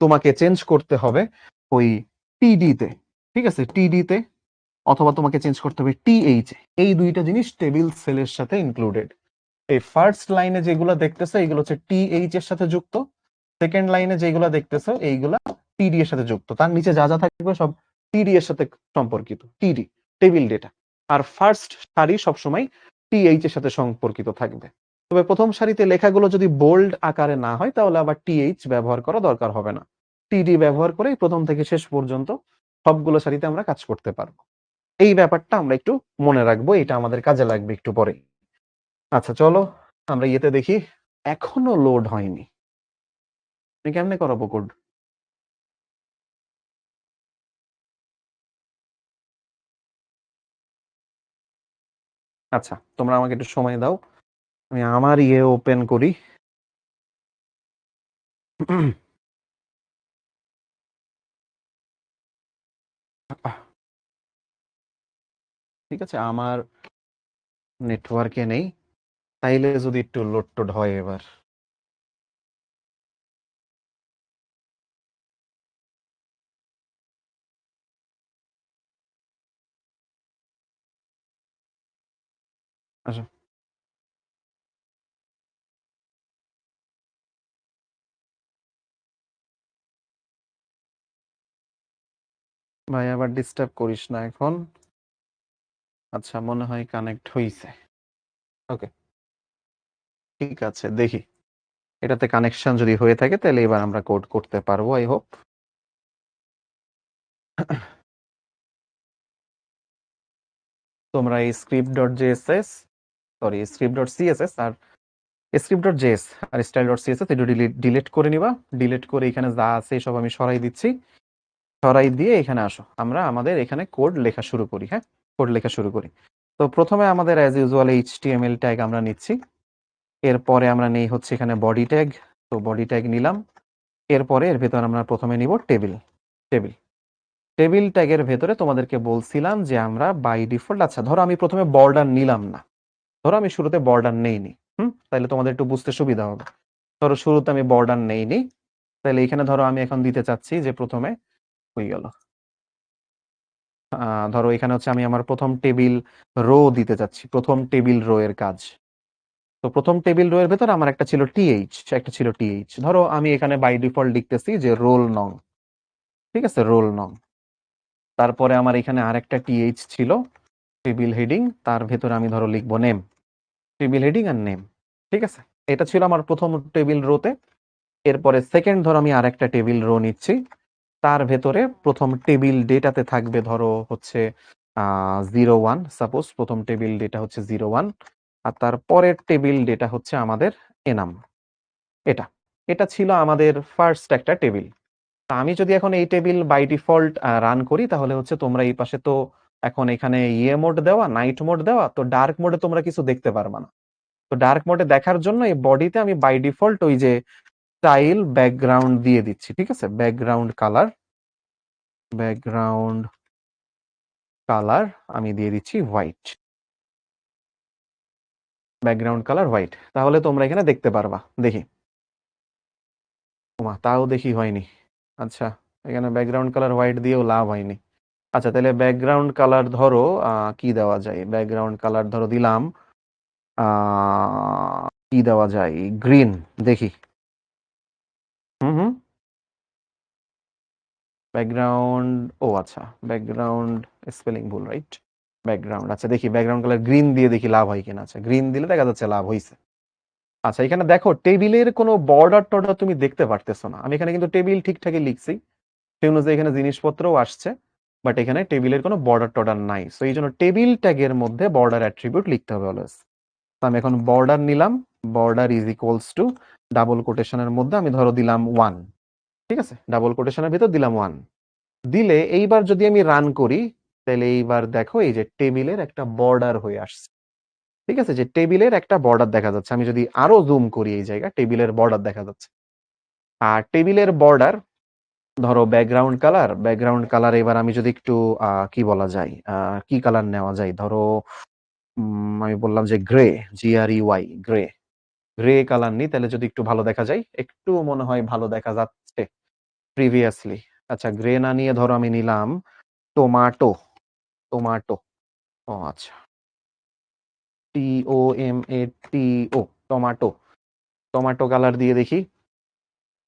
তোমাকে চেঞ্জ করতে হবে ওই টিডি তে, ঠিক আছে? টিডি তে, অথবা তোমাকে চেঞ্জ করতে হবে টিএইচ। এই দুইটা জিনিস টেবিল সেলের সাথে ইনক্লুডেড। এই ফার্স্ট লাইনে যেগুলো দেখতেছো এইগুলো হচ্ছে টিএইচ এর সাথে যুক্ত, সেকেন্ড লাইনে যেগুলো দেখতেছো এইগুলা টিডি এর সাথে যুক্ত। তার নিচে যা যা থাকবে সব টিডি এর সাথে সম্পর্কিত, টিডি, টেবিল ডেটা। আর ফার্স্ট সারি সবসময় টিএইচ এর সাথে সম্পর্কিত থাকবে। তবে প্রথম সারিতে লেখাগুলো যদি বোল্ড আকারে না হয়, তাহলে আবার টিএইচ ব্যবহার করা দরকার হবে না। টিডি ব্যবহার করে প্রথম থেকে শেষ পর্যন্ত সবগুলো সারিতে আমরা কাজ করতে পারবো। এই ব্যাপারটা আমরা একটু মনে রাখবো, এটা আমাদের কাজে লাগবে একটু পরে। আচ্ছা চলো আমরা ইয়েতে দেখি, এখনো লোড হয়নি, আমি কেমনে করাবো কোড? আচ্ছা তোমরা আমাকে একটু সময় দাও, আমি আমার ইয়ে ওপেন করি। ঠিক আছে, আমার নেটওয়ার্কে নেই, তাইলে যদি একটু লোড টোড হয় এবার। আচ্ছা ভাই আবার ডিস্টার্ব করিস না এখন। আচ্ছা মনে হয় কানেক্ট হইছে। ওকে, ঠিক আছে, দেখি এটাতে কানেকশন যদি হয়ে থাকে তাহলে এবার আমরা কোড করতে পারবো, আই হোপ। তোমরা এই script dot JSS, sorry script dot CSS আর স্ক্রিপ্ট ডট জেএস আর স্টাইল ডট সিএসএস এটা ডিলিট করে নিবা। ডিলিট করে এখানে যা আছে সব আমি সরাই দিচ্ছি। সরাই দিয়ে এখানে আসো, আমরা আমাদের এখানে কোড লেখা শুরু করি। হ্যাঁ, কোড লেখা শুরু করি। তো প্রথমে আমাদের অ্যাজ ইউজুয়াল HTML ট্যাগ আমরা নিচ্ছি। এরপরে আমরা নেই হচ্ছে এখানে বডি ট্যাগ। তো বডি ট্যাগ নিলাম। এরপরে এর ভেতর আমরা প্রথমে নিব টেবিল। টেবিল টেবিল ট্যাগের ভেতরে তোমাদেরকে বলছিলাম যে আমরা বাই ডিফল্ট, আচ্ছা ধরো আমি প্রথমে বর্ডার নিলাম না, ধরো আমি শুরুতে বর্ডার নেইনি, তাহলে তোমাদের একটু বুঝতে সুবিধা হবে। ধরো শুরুতে আমি বর্ডার নেইনি, তাহলে এখানে ধরো আমি এখন দিতে চাচ্ছি যে প্রথমে হয়ে গেল, ধরো এখানে হচ্ছে আমি আমার প্রথম টেবিল রো দিতে চাচ্ছি, প্রথম টেবিল রো এর কাজ। তো প্রথম টেবিল রো এর ভেতর আমার একটা ছিল টিএইচ, একটা ছিল টিএইচ। ধরো আমি এখানে বাই ডিফল্ট লিখতেছি যে রোল নং, ঠিক আছে, রোল নং। তারপরে আমার এখানে আরেকটা টিএইচ ছিল টেবিল হেডিং, তার ভেতরে আমি ধরো লিখবো নেম, টেবিল হেডিং আর নেম, ঠিক আছে। এটা ছিল আমার প্রথম টেবিল রোতে। এরপরে সেকেন্ড ধরো আমি আরেকটা টেবিল রো নিচ্ছি, তার ভেতরে প্রথম টেবিল ডেটাতে থাকবে ধরো হচ্ছে 01, সাপোজ প্রথম টেবিল ডেটা হচ্ছে 01, আর তার পরের টেবিল ডেটা হচ্ছে আমাদের এনাম। এটা এটা ছিল আমাদের ফার্স্ট একটা টেবিল। আমি যদি এখন এই টেবিল বাই ডিফল্ট রান করি, তাহলে হচ্ছে তোমরা এই পাশে তো এখন এখানে মোড দেওয়া, নাইট মোড দেওয়া, তো ডার্ক মোডে তোমরা কিছু দেখতে পারবা না। তো ডার্ক মোডে দেখার জন্য এই বডিতে আমি বাই ডিফল্ট ওই যে স্টাইল ব্যাকগ্রাউন্ড দিয়ে দিচ্ছি, ঠিক আছে, ব্যাকগ্রাউন্ড কালার, ব্যাকগ্রাউন্ড কালার আমি দিয়ে দিচ্ছি হোয়াইট, ব্যাকগ্রাউন্ড কালার হোয়াইট। তাহলে তোমরা এখানে দেখতে পারবা। দেখি, ওমা তাও দেখি হয়নি। আচ্ছা, এখানে ব্যাকগ্রাউন্ড কালার হোয়াইট দিয়েও লাভ হয়নি। আচ্ছা, তাহলে ব্যাকগ্রাউন্ড কালার ধরো কি দেওয়া যায়, ব্যাকগ্রাউন্ড কালার ধরো দিলাম কি দেওয়া যায়, গ্রিন, দেখি। হুম হুম ব্যাকগ্রাউন্ড, ও আচ্ছা, ব্যাকগ্রাউন্ড স্পেলিং ভুল, রাইট, ব্যাকগ্রাউন্ড। আচ্ছা দেখি ব্যাকগ্রাউন্ড কালার গ্রিন দিয়ে দেখি লাভ হয় কিনা। আচ্ছা, গ্রিন দিলে দেখা যাচ্ছে লাভ হয়েছে। আচ্ছা, এখানে দেখো টেবিলের কোনো বর্ডার টর্ডার তুমি দেখতে পারতেছো না। আমি এখানে কিন্তু টেবিল ঠিকঠাকই লিখছি, সেই অনুযায়ী এখানে জিনিসপত্রও আসছে, বাট এখানে টেবিলের কোনো বর্ডার টর্ডার নাই। সো এই জন্য টেবিল ট্যাগের মধ্যে বর্ডার অ্যাট্রিবিউট লিখতে হবে অলওয়েজ। তো আমি এখন বর্ডার নিলাম, border is equals to double কোটেশনের মধ্যে আমি ধরো দিলাম 1, ঠিক আছে, ডাবল কোটেশনের ভিতর দিলাম 1। দিলে এইবার যদি আমি রান করি, তাহলে এইবার দেখো এই যে টেবিলের একটা বর্ডার হয়ে আসছে, ঠিক আছে, যে টেবিলের একটা বর্ডার দেখা যাচ্ছে। আমি যদি আরো জুম করি এই জায়গা, টেবিলের বর্ডার দেখা যাচ্ছে। আর টেবিলের বর্ডার ধরো ব্যাকগ্রাউন্ড কালার, ব্যাকগ্রাউন্ড কালার এবার আমি যদি একটু কি বলা যায়, কি কালার নেওয়া যায়, ধরো আমি বললাম যে grey, GREY, grey, grey colour নিই, তাহলে যদি একটু ভালো দেখা যায়, একটু মনে হয় ভালো দেখা যাচ্ছে প্রিভিয়াসলি। আচ্ছা, গ্রে না নিয়ে ধরো আমি নিলাম টোমাটো, টোমাটো, ও আচ্ছা, TOMATO, টমাটো, টমাটো কালার দিয়ে দেখি,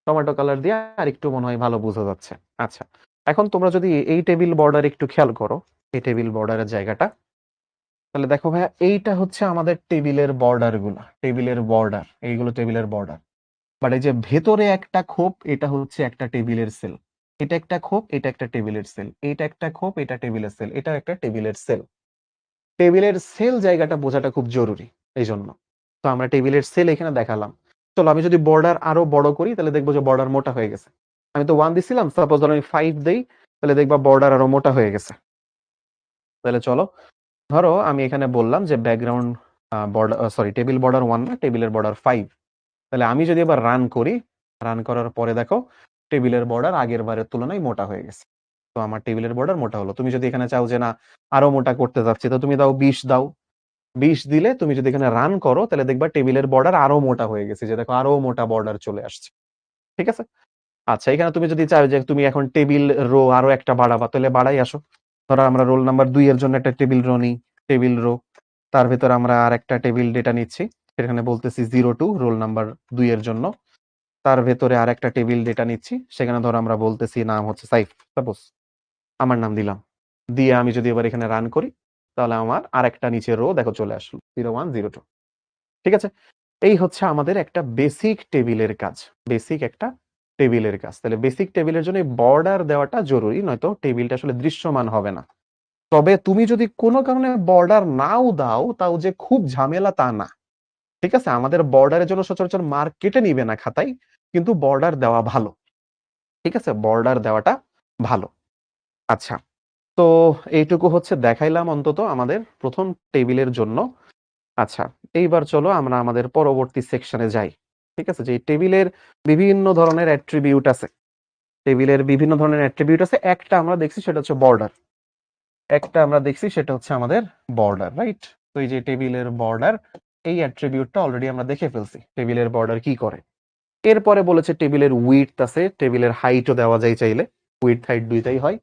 টমেটো কালার দিয়ে আর একটু মনে হয় ভালো বোঝা যাচ্ছে। আচ্ছা, এখন তোমরা যদি এই টেবিল বর্ডার একটু খেয়াল করো, এই টেবিল বর্ডারের জায়গাটা, তাহলে দেখো ভাইয়া এইটা হচ্ছে আমাদের টেবিলের বর্ডার গুলা, টেবিলের বর্ডার, এইগুলো টেবিলের বর্ডার। বাট এই যে ভেতরে একটা খোপ, এটা হচ্ছে একটা টেবিলের সেল, এটা একটা খোপ, এটা একটা টেবিলের সেল, এটা একটা খোপ, এটা টেবিলের সেল, এটা একটা টেবিলের সেল। টেবিলের সেল জায়গাটা বোঝাটা খুব জরুরি, এই জন্য তো আমরা টেবিলের সেল এখানে দেখালাম। চলো আমি যদি বর্ডার আরো বড় করি, তাহলে দেখবো যে বর্ডার মোটা হয়ে গেছে। আমি তো 1 দিছিলাম, সাপোজ ধরো আমি 5 দেই, তাহলে দেখবা বর্ডার আরো মোটা হয়ে গেছে। তাহলে চলো ধরো আমি এখানে বললাম যে background border, sorry, table border 1 না, টেবিলের বর্ডার 5। তাহলে আমি যদি এবার রান করি, রান করার পরে দেখো টেবিলের বর্ডার আগের বারের তুলনায় মোটা হয়ে গেছে। তো আমার টেবিলের বর্ডার মোটা হলো। তুমি যদি এখানে চাও যে না আরো মোটা করতে যাচ্ছি, তো তুমি দাও 20 দাও। 20 দিলে তুমি যদি এখানে রান করো, তাহলে দেখবা টেবিলের বর্ডার আরো মোটা হয়ে গেছে, যে দেখো আরো মোটা বর্ডার চলে আসছে, ঠিক আছে। আচ্ছা, এখানে তুমি যদি চাও যে তুমি এখন টেবিল রো আরো একটা বাড়াবা, তাহলে বাড়াই আসো। ধরো আমরা রোল নাম্বার 2 এর জন্য একটা টেবিল রো নিই, টেবিল রো, তার ভেতর আমরা আর একটা টেবিল ডেটা নিচ্ছি, সেখানে বলতেছি 02 রোল নাম্বার 2 এর জন্য। তার ভেতরে আর একটা টেবিল ডেটা নিচ্ছি, সেখানে ধরো আমরা বলতেছি নাম হচ্ছে সাইফ, সাপোজ আমার নাম দিলাম। দিয়ে আমি যদি এবার এখানে রান করি, তাহলে আমার আরেকটা নিচে রো দেখো চলে আসলো 0102, ঠিক আছে। এই হচ্ছে আমাদের একটা বেসিক টেবিলের কাজ, বেসিক একটা টেবিলের কাজ। তাহলে বেসিক টেবিলের জন্য বর্ডার দেওয়াটা জরুরি, নয়তো টেবিলটা আসলে দৃশ্যমান হবে না। তবে তুমি যদি কোনো কারণে বর্ডার নাও দাও, তাও যে খুব ঝামেলা তা না, ঠিক আছে। আমাদের বর্ডারের জন্য সচরাচর মার্ক কেটে নিবে না খাতায়, কিন্তু বর্ডার দেওয়া ভালো, ঠিক আছে, বর্ডার দেওয়াটা ভালো। আচ্ছা, তো এইটুকু হচ্ছে দেখাইলাম অন্তত আমাদের প্রথম টেবিলের জন্য। আচ্ছা, এইবার চলো আমরা আমাদের পরবর্তী সেকশনে যাই। ঠিক আছে, যে টেবিলের বিভিন্ন ধরনের অ্যাট্রিবিউট আছে। টেবিলের বিভিন্ন ধরনের অ্যাট্রিবিউট আছে। একটা আমরা দেখছি সেটা হচ্ছে বর্ডার। একটা আমরা দেখছি সেটা হচ্ছে আমাদের বর্ডার, রাইট? তো এই যে টেবিলের বর্ডার, এই অ্যাট্রিবিউটটা অলরেডি আমরা দেখে ফেলছি টেবিলের বর্ডার কি করে। এরপরে বলেছে টেবিলের উইডথ আছে, টেবিলের হাইটও দেওয়া যায় চাইলে, উইডথ হাইট দুইটাই হয়।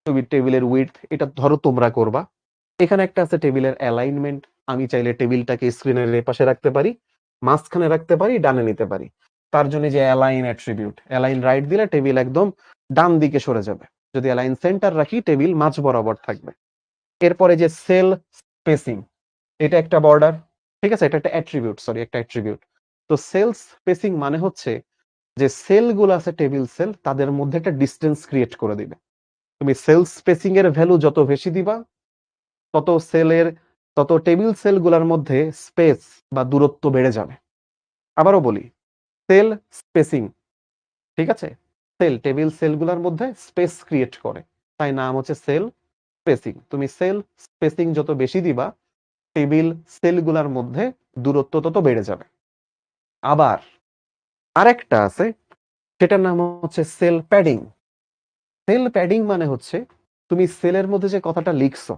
তুমি টেবিলের উইডথ এটা ধরো তোমরা করবা। এখানে একটা আছে টেবিলের অ্যালাইনমেন্ট, আমি চাইলে টেবিলটাকে স্ক্রিনের এপাশে রাখতে পারি, মাঝখানে রাখতে পারি, ডানে নিতে পারি। তার জন্য যে অ্যালাইন অ্যাট্রিবিউট, অ্যালাইন রাইট দিলে টেবিল একদম ডান দিকে সরে যাবে, যদি অ্যালাইন সেন্টার রাখি টেবিল মাঝ বরাবর থাকবে। এরপরে যে সেল স্পেসিং, এটা একটা বর্ডার, ঠিক আছে, এটা একটা অ্যাট্রিবিউট, সরি একটা অ্যাট্রিবিউট। তো সেল স্পেসিং মানে হচ্ছে যে সেলগুলো আছে টেবিল সেল, তাদের মধ্যে একটা ডিস্টেন্স ক্রিয়েট করে দিবে। তুমি সেল স্পেসিং এর ভ্যালু যত বেশি দিবা, তত সেলের তত টেবিল সেলগুলোর মধ্যে স্পেস বা দূরত্ব বেড়ে যাবে। আবারও বলি, সেল স্পেসিং, ঠিক আছে, সেল টেবিল সেলগুলোর মধ্যে স্পেস ক্রিয়েট করে, তাই নাম হচ্ছে সেল স্পেসিং। তুমি সেল স্পেসিং যত বেশি দিবা, টেবিল সেলগুলোর মধ্যে দূরত্ব তত বেড়ে যাবে। আবার আরেকটা আছে, সেটার নাম হচ্ছে সেল প্যাডিং। সেল প্যাডিং মানে হচ্ছে তুমি সেলের মধ্যে যে কথাটা লিখছো,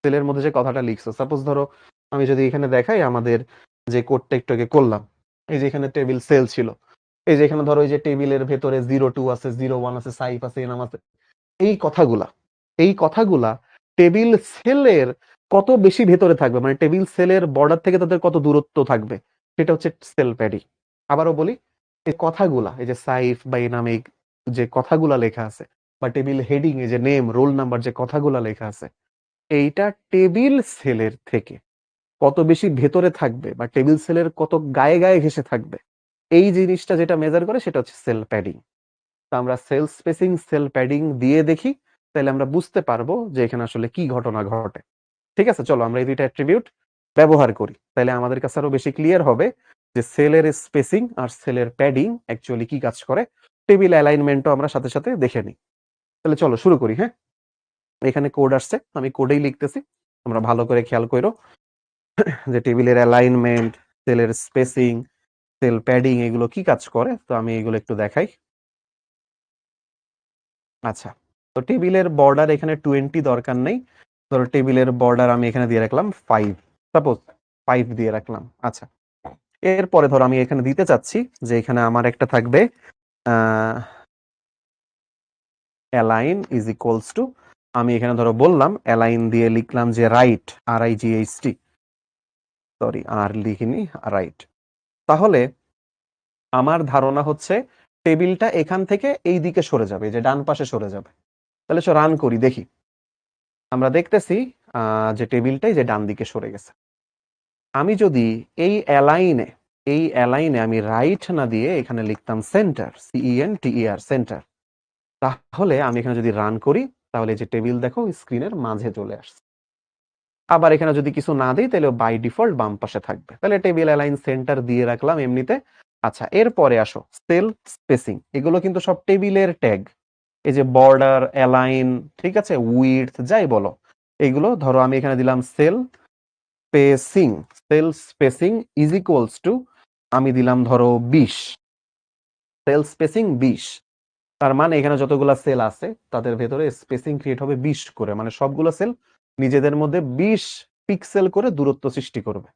সেলের মধ্যে যে কথাটা লিখছো, সাপোজ ধরো আমি যদি এখানে দেখাই আমাদের যে কোডটা একটু আগে করলাম, এই যে এখানে টেবিল সেল ছিল, এই যে এখানে ধরো এই যে টেবিলের ভেতরে 02 আছে, 01 আছে, সাইফ আছে, এনাম আছে, এই কথাগুলা, এই কথাগুলা টেবিল সেলের কত বেশি ভেতরে থাকবে, মানে টেবিল সেলের বর্ডার থেকে তাদের কত দূরত্ব থাকবে, সেটা হচ্ছে সেল প্যাডিং। আবারও বলি, এই কথাগুলা, এই যে সাইফ বা এনামিক যে কথাগুলা লেখা আছে, বা টেবিল হেডিং এ যে নেম রোল নাম্বার যে কথাগুলা লেখা আছে, এইটা টেবিল সেলের থেকে কত বেশি ভেতরে থাকবে বা টেবিল সেলের কত গায়ে গায়ে ঘেসে থাকবে, এই জিনিসটা যেটা মেজার করে সেটা হচ্ছে সেল প্যাডিং। তো আমরা সেল স্পেসিং সেল প্যাডিং দিয়ে দেখি, তাহলে আমরা বুঝতে পারবো যে এখানে আসলে কি ঘটনা ঘটে। ঠিক আছে, চলো আমরা এই দুইটা অ্যাট্রিবিউট ব্যবহার করি, তাহলে আমাদের কাছে আরো বেশি ক্লিয়ার হবে যে সেলের স্পেসিং আর সেলের প্যাডিং অ্যাকচুয়ালি কি কাজ করে। টেবিল অ্যালাইনমেন্টও আমরা সাথে সাথে দেখে নিই। তাহলে চলো শুরু করি। হ্যাঁ, এখানে কোড আসছে, আমি কোডেই লিখতেছি, তোমরা ভালো করে খেয়াল করো যে টেবিলের অ্যালাইনমেন্ট, সেলের স্পেসিং, সেল প্যাডিং এগুলো কি কাজ করে। তো আমি এগুলো একটু দেখাই। আচ্ছা, তো টেবিলের বর্ডার এখানে 20 দরকার নেই, ধরো টেবিলের বর্ডার আমি এখানে দিয়ে রাখলাম 5, সাপোজ 5 দিয়ে রাখলাম। আচ্ছা, এরপরে ধরো আমি এখানে দিতে চাচ্ছি যে এখানে আমার একটা থাকবে অ্যালাইন ইজ ইকুয়ালস টু, আমি এখানে ধরো বললাম অ্যালাইন দিয়ে লিখলাম যে রাইট, RIGHT, সরি আর লিখিনি, রাইট। তাহলে আমার ধারণা হচ্ছে টেবিলটা এখান থেকে এই দিকে সরে যাবে, যে ডান পাশে সরে যাবে। তাহলে রান করি দেখি, আমরা দেখতেছি যে টেবিলটাই যে ডান দিকে সরে গেছে। আমি যদি এই অ্যালাইনে, এই অ্যালাইনে আমি রাইট না দিয়ে এখানে লিখতাম সেন্টার, CENTER, সেন্টার, তাহলে আমি এখানে যদি রান করি, তাহলে যে টেবিল দেখো স্ক্রিনের মাঝে চলে আসছে। আবার এখানে যদি কিছু না দিই, তাহলে বাই ডিফল্ট বাম পাশে থাকবে। তাহলে টেবিল অ্যালাইন সেন্টার দিয়ে রাখলাম এমনিতে। আচ্ছা, এরপরে আসো সেল স্পেসিং, এগুলো কিন্তু সব টেবিলের ট্যাগ। এই যে বর্ডার, অ্যালাইন, ঠিক আছে, উইডথ যাই বলো, এগুলো ধরো আমি এখানে দিলাম sell spacing, sell spacing is equals two, আমি দিলাম ধরো 20, সেল স্পেসিং 20। তার মানে এখানে যতগুলা সেল আছে তাদের ভেতরে স্পেসিং ক্রিয়েট হবে 20 করে, মানে সবগুলো সেল নিজেদের মধ্যে 20 পিক্সেল করে দূরত্ব সৃষ্টি করবে।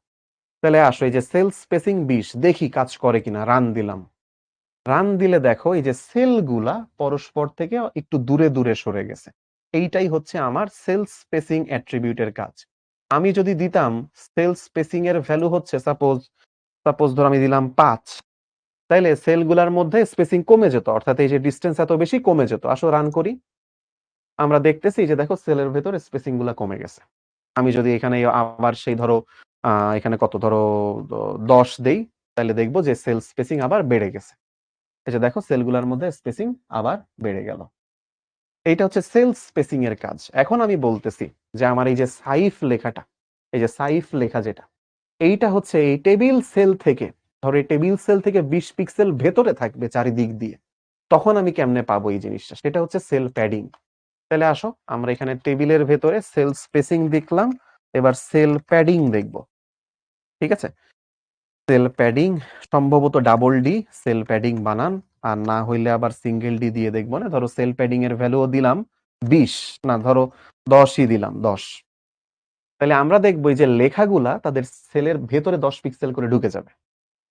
তাহলে আসো এই যে সেল স্পেসিং 20, দেখি কাজ করে কিনা। রান দিলাম, রান দিলে দেখো এই যে সেলগুলা পরস্পর থেকে একটু দূরে দূরে সরে গেছে। এইটাই হচ্ছে আমার সেল স্পেসিং অ্যাট্রিবিউটের কাজ। আমি যদি দিতাম সেল স্পেসিং এর ভ্যালু হচ্ছে সাপোজ, ধর আমি দিলাম 5, তাইলে সেলগুলার মধ্যে স্পেসিং কমে যেত, অর্থাৎ এই যে ডিসটেন্স এত বেশি কমে যেত। আসো রান করি, আমরা দেখতেছি যে দেখো সেলের ভেতরে স্পেসিং গুলা কমে গেছে। আমি যদি এখানে আবার সেই ধরো এখানে কত ধরো 10 দেই, তাহলে দেখবো যে সেল স্পেসিং আবার বেড়ে গেছে। এই যে দেখো সেলগুলোর মধ্যে স্পেসিং আবার বেড়ে গেল। এইটা হচ্ছে সেল স্পেসিং এর কাজ। এখন আমি বলতেছি যে আমার এই যে সাইফ লেখাটা, এই যে সাইফ লেখা যেটা, এইটা হচ্ছে এই টেবিল সেল থেকে, ধরো এই টেবিল সেল থেকে 20 পিক্সেল ভেতরে থাকবে চারিদিক দিয়ে, তখন আমি কেমনে পাবো এই জিনিসটা, সেটা হচ্ছে সেল প্যাডিং। তাহলে আসো আমরা এখানে টেবিলের ভেতরে সেল স্পেসিং দেখলাম, এবার সেল প্যাডিং দেখব। ঠিক আছে, সেল প্যাডিং সম্ভবত ডাবল ডি সেল প্যাডিং বানান, আর না হইলে আবার সিঙ্গেল ডি দিয়ে দেখবো না। ধরো সেল প্যাডিং এর ভ্যালুও দিলাম 20, না ধরো 10ই দিলাম 10। তাহলে আমরা দেখবো এই যে লেখাগুলা তাদের সেলের ভেতরে 10 পিক্সেল করে ঢুকে যাবে।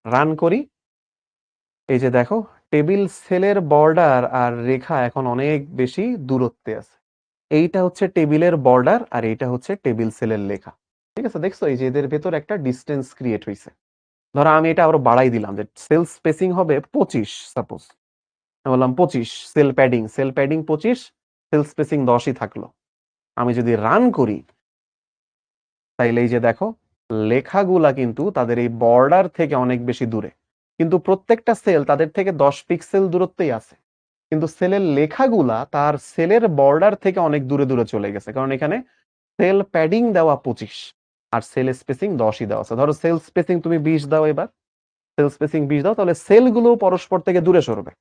রান করি, এই যে দেখো টেবিল সেলের বর্ডার আর রেখা এখন অনেক বেশি দূরত্বে আছে। এইটা হচ্ছে টেবিলের বর্ডার আর এইটা হচ্ছে টেবিল সেলের লেখা। ঠিক আছে, দেখছো এই যে এদের ভেতর একটা ডিস্টেন্স ক্রিয়েট হয়েছে। ধরো আমি এটা আরো বাড়াই দিলাম, যে সেল স্পেসিং হবে 25, সাপোজ বললাম 25, সেল প্যাডিং 25, সেল স্পেসিং 10ই থাকলো। আমি যদি রান করি তাইলে এই যে দেখো লেখাগুলা কিন্তু তাদের এই বর্ডার থেকে অনেক বেশি দূরে, কিন্তু প্রত্যেকটা সেল তাদের থেকে 10 পিক্সেল দূরত্বেই আছে, কিন্তু সেলের লেখাগুলা তার সেলের বর্ডার থেকে অনেক দূরে দূরে চলে গেছে, কারণ এখানে সেল প্যাডিং দেওয়া 25 আর সেল স্পেসিং 10ই দেওয়া আছে। ধরো সেল স্পেসিং তুমি 20 দাও, এবার সেল স্পেসিং 20 দাও, তাহলে সেলগুলো পরস্পর থেকে দূরে সরবে।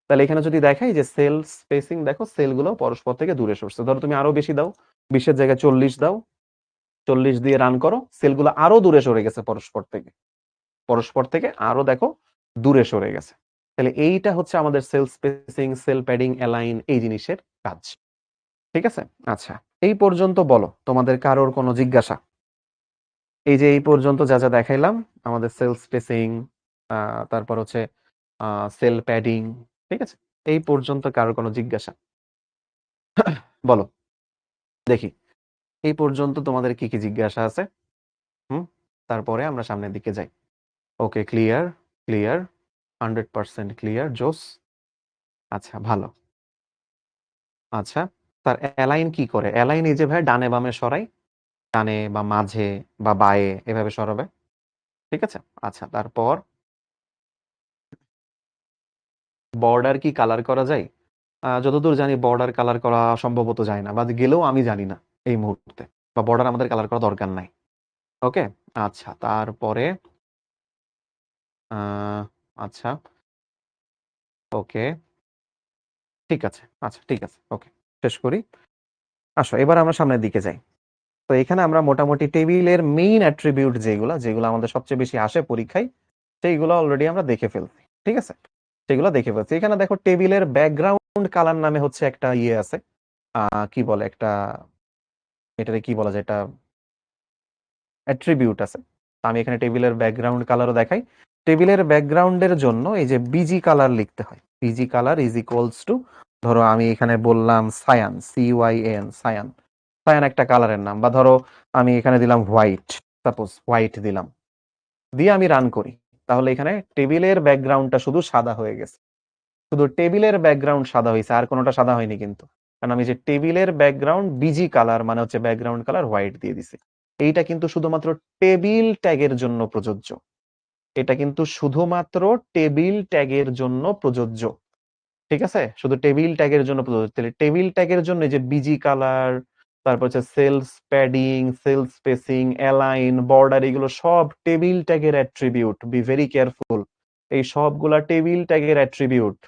তাহলে এখানে যদি দেখাই যে সেল স্পেসিং দেখো সেলগুলো পরস্পর থেকে দূরে সরছে। ধরো তুমি আরো বেশি দাও, 20-এর জায়গায় 40 দাও, 40 দিয়ে রান করো, সেলগুলো আরো দূরে সরে গেছে পরস্পর থেকে আরো দেখো দূরে সরে গেছে। তাহলে এইটা হচ্ছে আমাদের sell spacing, sell padding, align এই জিনিসের কাজ। ঠিক আছে, আচ্ছা এই পর্যন্ত বলো তোমাদের কারোর কোনো জিজ্ঞাসা? এই যে এই পর্যন্ত যা যা দেখাইলাম, আমাদের সেল স্পেসিং, তারপর হচ্ছে সেল প্যাডিং, ঠিক আছে, এই পর্যন্ত কারোর কোনো জিজ্ঞাসা? বলো দেখি, এই পর্যন্ত তোমাদের কি কি জিজ্ঞাসা আছে? হুম, তারপরে আমরা সামনের দিকে যাই। ওকে, ক্লিয়ার, ক্লিয়ার, 100% ক্লিয়ার, জোস। আচ্ছা ভালো। আচ্ছা, তার অ্যালাইন কি করে? অ্যালাইন এই যে ভাই ডানে বামে সরাই, ডানে বা মাঝে বা বায়ে এভাবে সরাবে। ঠিক আছে, আচ্ছা তারপর বর্ডার কি কালার করা যায়? যতদূর জানি বর্ডার কালার করা সম্ভবত যায় না, বা গেলেও আমি জানি না এই মুহূর্তে, বা বর্ডার আমাদের কালার করা দরকার নাই। ওকে, আচ্ছা তারপরে আচ্ছা, ওকে, ঠিক আছে, আচ্ছা ঠিক আছে, ওকে, শেষ করি। আসো এবার আমরা সামনের দিকে যাই। তো এখানে আমরা মোটামুটি টেবিলের মেইন অ্যাট্রিবিউট যেগুলো যেগুলো আমাদের সবচেয়ে বেশি আসে পরীক্ষায়, সেইগুলো অলরেডি আমরা দেখে ফেলছি। ঠিক আছে, সেগুলো দেখে ফেলছি। এখানে দেখো টেবিলের ব্যাকগ্রাউন্ড কালার নামে হচ্ছে একটা ইয়ে আছে, কি বলে একটা, এটারে কি বলা যায়, এটা অ্যাট্রিবিউট আছে। আমি এখানে টেবিলের ব্যাকগ্রাউন্ড কালারও দেখাই। টেবিলের ব্যাকগ্রাউন্ডের জন্য এই যে বিজি কালার লিখতে হয়। Busy colour is equals two, ধরো আমি এখানে বললাম সায়ান, CYAN, সায়ান। সায়ান একটা কালারের নাম, বা ধরো আমি এখানে দিলাম হোয়াইট, সাপোজ হোয়াইট দিলাম, দিয়ে আমি রান করি, তাহলে এখানে টেবিলের ব্যাকগ্রাউন্ডটা শুধু সাদা হয়ে গেছে। শুধু টেবিলের ব্যাকগ্রাউন্ড সাদা হয়েছে, আর কোনোটা সাদা হয়নি কিন্তু, কারণ আমি যে টেবিলের ব্যাকগ্রাউন্ড বিজি কালার মানে হচ্ছে ব্যাকগ্রাউন্ড কালার হোয়াইট দিয়ে দিছি। এইটা কিন্তু শুধুমাত্র টেবিল ট্যাগের জন্য প্রযোজ্য। এটা কিন্তু শুধুমাত্র টেবিল ট্যাগের জন্য প্রযোজ্য। ঠিক আছে, শুধু টেবিল ট্যাগের জন্য প্রযোজ্য। তাহলে টেবিল ট্যাগের জন্য যে বিজি কালার, তারপর হচ্ছে cells padding, cell spacing, align, border, এগুলো সব টেবিল ট্যাগের অ্যাট্রিবিউট। বি ভেরি কেয়ারফুল, এই সবগুলা টেবিল ট্যাগের অ্যাট্রিবিউট।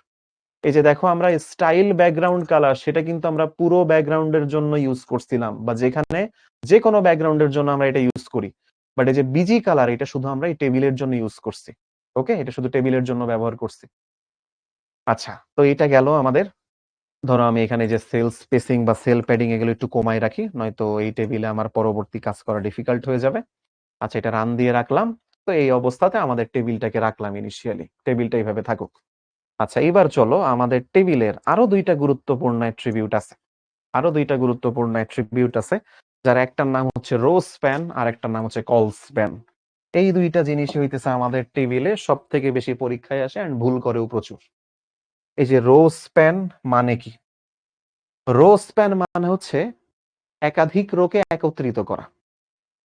এই যে দেখো আমরা স্টাইল ব্যাকগ্রাউন্ড কালার, সেটা কিন্তু আমরা পুরো ব্যাকগ্রাউন্ডের জন্য ইউজ করছিলাম, বা যেখানে যে কোনো ব্যাকগ্রাউন্ডের জন্য আমরা এটা ইউজ করি। বাট এই যে বিজি কালার, এটা শুধু আমরা এই টেবিলের জন্য ইউজ করছি। ওকে, এটা শুধু টেবিলের জন্য ব্যবহার করছি। আচ্ছা, তো এটা গেল আমাদের। ধরো আমি এখানে যে সেল স্পেসিং বা সেল প্যাডিং এগুলো একটু কমাই রাখি, নয়তো এই টেবিলে আমার পরবর্তী কাজ করা ডিফিকাল্ট হয়ে যাবে। আচ্ছা, এটা রান দিয়ে রাখলাম। তো এই অবস্থাতে আমাদের টেবিলটাকে রাখলাম, ইনিশিয়ালি টেবিলটা এইভাবে থাকুক। আচ্ছা, এবার চলো আমাদের টেবিলের আরো দুইটা গুরুত্বপূর্ণ অ্যাট্রিবিউট আছে। যার একটার নাম হচ্ছে রো স্প্যান আর একটার নাম হচ্ছে কল স্প্যান। এই দুইটা জিনিসই হইতেছে আমাদের টেবিলে সব থেকে বেশি পরীক্ষায় আসে এন্ড ভুল করেও প্রচুর। এই যে রো স্প্যান মানে কি? রো স্প্যান মানে হচ্ছে একাধিক রোকে একত্রিত করা।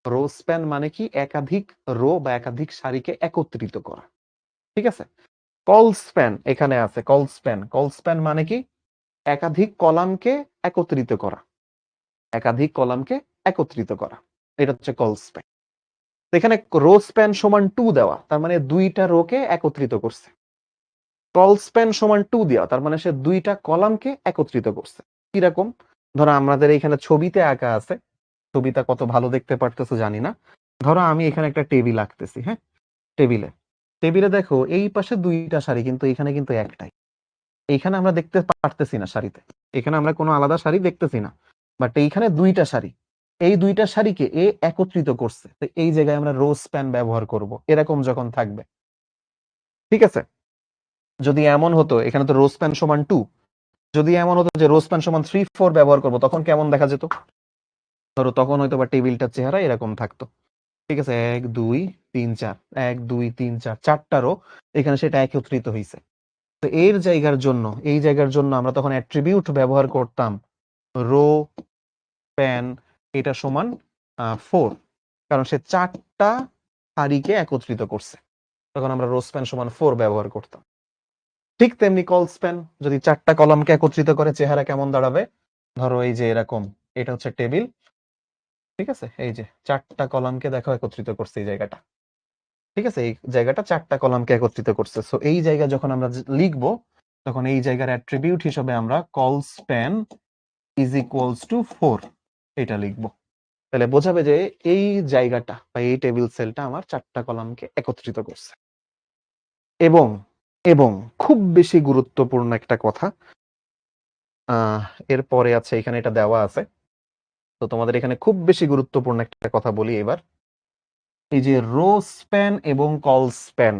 রো স্প্যান মানে কি? একাধিক রো বা একাধিক সারিকে একত্রিত করা। ঠিক আছে, কল স্প্যান এখানে আছে। কল স্প্যান মানে কি? একাধিক কলামকে একত্রিত করা। এটা হচ্ছে কল স্প্যান। এখানে রো স্প্যান সমান 2 দেওয়া, তার মানে দুইটা রোকে একত্রিত করছে। কল স্প্যান সমান 2 দেওয়া, তার মানে সে দুইটা কলামকে একত্রিত করছে। কিরকম? ধরো আমাদের এখানে ছবিতে আঁকা আছে, ছবিটা কত ভালো দেখতে পারতেছো জানি না। ধরো আমি এখানে একটা টেবিল আঁকতেছি, হ্যাঁ, টেবিলে টেবিলে দেখো এই পাশে দুইটা সারি, কিন্তু এখানে কিন্তু একটাই। এইখানে আমরা দেখতে পারতেছি না সারিতে, এখানে আমরা কোনো আলাদা সারি দেখতেছি না, বাট এইখানে দুইটা সারি, এই দুইটা সারিকে এ একত্রিত করছে। তো এই জায়গায় আমরা রো স্প্যান ব্যবহার করব এরকম যখন থাকবে, ঠিক আছে। যদি এমন হতো এখানে তো রো স্প্যান সমান 2, যদি এমন হতো যে রো স্প্যান সমান 3 4 ব্যবহার করব, তখন কেমন দেখা যেত? ধরো তখন হয়তো বা টেবিলটার চেহারা এরকম থাকতো, ঠিক আছে। 1 2 3 4, 1 2 3 4, 4টা রো এখানে সেটা একত্রিত হয়েছে। তো এর জায়গার জন্য, এই জায়গার জন্য আমরা তখন অ্যাট্রিবিউট ব্যবহার করতাম রো স্প্যান এটা সমান 4, কারণ সে 4টা সারিকে একত্রিত করছে, তখন আমরা রো স্প্যান সমান 4 ব্যবহার করতাম। ঠিক তেমনি কল স্প্যান যদি 4টা কলামকে একত্রিত করে চেহারা কেমন দাঁড়াবে? ধরো এই যে এরকম, এটা হচ্ছে টেবিল, ঠিক আছে। এই যে 4টা কলামকে দেখো একত্রিত করছে এই জায়গাটা, ঠিক আছে। এই জায়গাটা 4টা কলামকে একত্রিত করছে। সো এই জায়গা যখন আমরা লিখবো, তখন এই জায়গার অ্যাট্রিবিউট হিসেবে আমরা call span is equals two 4 এটা লিখবো। তাহলে বোঝাবে যে এই জায়গাটা বা এই টেবিল সেলটা আমার 4টা কলামকে একত্রিত করছে। এবং এবং খুব বেশি গুরুত্বপূর্ণ একটা কথা, এরপরে আছে এখানে এটা দেওয়া আছে, তো তোমাদের এখানে খুব বেশি গুরুত্বপূর্ণ একটা কথা বলি এবার। এই যে রো স্প্যান এবং কল স্প্যান,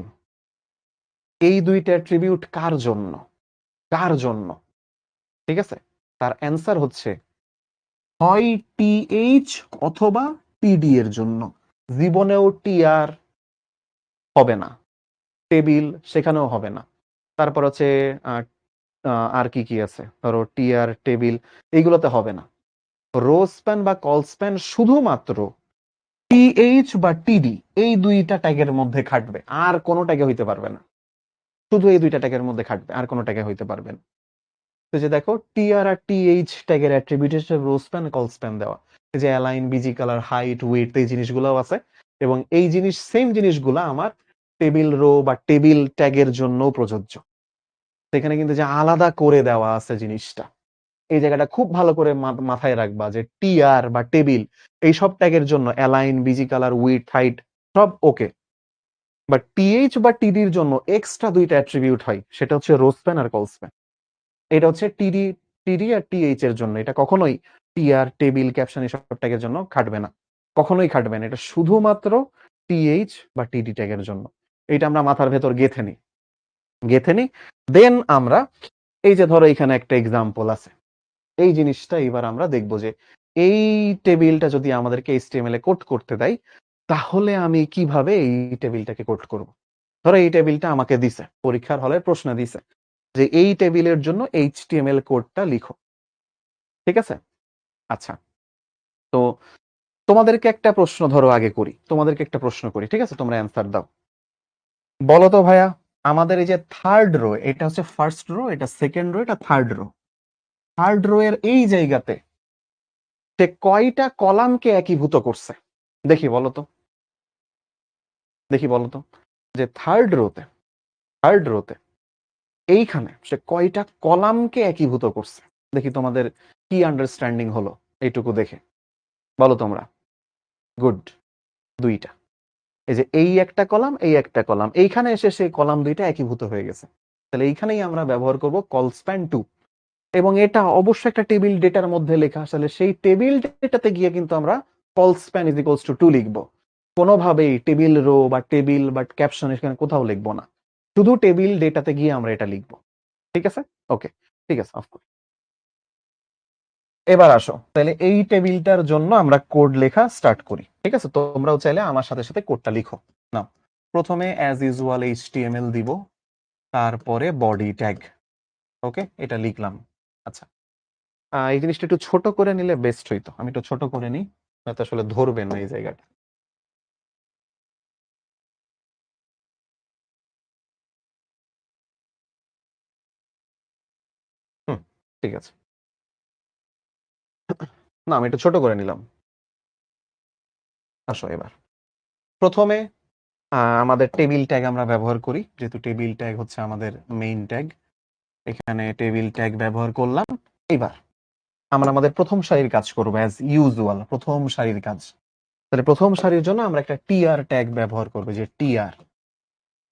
এই দুইটা অ্যাট্রিবিউট কার জন্য? কার জন্য? ঠিক আছে, তার অ্যান্সার হচ্ছে হয় টিএইচ অথবা টিডি এর জন্য। জীবনেও টিআর হবে না, টেবিল সেখানেও হবে না। তারপর হচ্ছে আর কি কি আছে, ধরো টিআর, টেবিল, এইগুলোতে হবে না। রো স্প্যান বা কল স্প্যান শুধুমাত্র টিএইচ বা টিডি এই দুইটা ট্যাগের মধ্যে খাটবে, আর কোনো ট্যাগে হইতে পারবে না। শুধু এই দুইটা ট্যাগের মধ্যে খাটবে, আর কোনো ট্যাগে হইতে পারবে না। তো যে দেখো টিআর আর টিএইচ ট্যাগের অ্যাট্রিবিউট হিসেবে রো স্প্যান, কল স্প্যান দেওয়া। এই যে align, BG colour, height, weight, এই জিনিসগুলোও আছে। এবং এই জিনিস, সেম জিনিসগুলো আমার টেবিল রো বা টেবিল ট্যাগের জন্য প্রযোজ্য। সেখানে কিন্তু যে আলাদা করে দেওয়া আছে জিনিসটা, এই জায়গাটা খুব ভালো করে মাথায় রাখবা যে টিআর বা টেবিল এই সব ট্যাগের জন্য align, BG colour, width, height সব ওকে। বাট টিএইচ বা টিডির জন্য এক্সট্রা দুইটা অ্যাট্রিবিউট হয়, সেটা হচ্ছে রো স্প্যান আর কল স্প্যান। এটা হচ্ছে টিডি, টিডি আর টিএইচ এর জন্য। এটা কখনোই টিআর, টেবিল, ক্যাপশন এসব ট্যাগের জন্য খাটবে না, কখনোই খাটবে না। এটা শুধুমাত্র টিএইচ বা টিডি ট্যাগের জন্য। এটা আমরা মাথার ভেতর গেঁথে নিই, গেঁথে নিই। দেন আমরা এই যে ধরো এখানে একটা এক্সাম্পল আছে, এই জিনিসটা এবার আমরা দেখব যে এই টেবিলটা যদি আমাদেরকে এইচটিএমএল এ কোড করতে দেয়, তাহলে আমি কিভাবে এই টেবিলটাকে কোড করব। ধরো এই টেবিলটা আমাকে দিছে, পরীক্ষার হলে প্রশ্ন দিছে যে এই টেবিলের জন্য এইচটিএমএল কোডটা লিখো, ঠিক আছে। আচ্ছা, তো তোমাদেরকে একটা প্রশ্ন ধরো আগে করি, তোমাদেরকে একটা প্রশ্ন করি, ঠিক আছে, তোমরা অ্যান্সার দাও। বলো তো ভাইয়া, আমাদের এই যে থার্ড রো, এটা হচ্ছে ফার্স্ট রো, এটা সেকেন্ড রো, এটা থার্ড রো। থার্ড রো এর এই জায়গাতে সে কয়টা কলামকে একীভূত করছে? দেখি বলো তো, দেখি বলো তো, যে থার্ড রোতে, থার্ড রোতে এইখানে সে কয়টা কলামকে একীভূত করছে? দেখি তোমাদের কি আন্ডারস্ট্যান্ডিং হলো এইটুকু দেখে, বলো তোমরা। গুড, দুইটা। এই যে এই একটা কলাম, এই একটা কলাম, এইখানে এসে সেই কলাম দুইটা একীভূত হয়ে গেছে। তাহলে এইখানেই আমরা ব্যবহার করব কল স্প্যান 2। এবং এটা অবশ্যই একটা টেবিল ডেটার মধ্যে লেখা, আসলে সেই টেবিল ডেটাতে গিয়ে কিন্তু আমরা call span is equals two 2 লিখবো। কোনোভাবেই টেবিল রো বা টেবিল বা ক্যাপশন এখানে কোথাও লিখবো না, শুধু টেবিল ডেটাতে গিয়ে আমরা এটা লিখবো, ঠিক আছে। ওকে, ঠিক আছে, অফকোর্স। এবার আসো তাহলে এই টেবিলটার জন্য আমরা কোড লেখা স্টার্ট করি, ঠিক আছে। তোমরাও চাইলে আমার সাথে সাথে কোডটা লিখো। নাও, প্রথমে অ্যাজ ইউজুয়াল এইচটিএমএল দিব, তারপরে বডি ট্যাগ, ওকে, এটা লিখলাম। আচ্ছা, এই জিনিসটা একটু ছোট করে নিলে বেস্ট হইতো, আমি একটু ছোট করে নিই, নয়তো আসলে ধরবে না এই জায়গাটা। হুম, ঠিক আছে। না, আমি একটু ছোট করে নিলাম। আসো এবার, প্রথমে আমাদের টেবিল ট্যাগ আমরা ব্যবহার করি, যেহেতু টেবিল ট্যাগ হচ্ছে আমাদের মেইন ট্যাগ। এখানে টেবিল ট্যাগ ব্যবহার করলাম। এবার আমরা আমাদের প্রথম সারির কাজ করব অ্যাজ ইউজুয়াল, প্রথম সারির কাজ। তাহলে প্রথম সারির জন্য আমরা একটা টিআর ট্যাগ ব্যবহার করব, যে টিআর,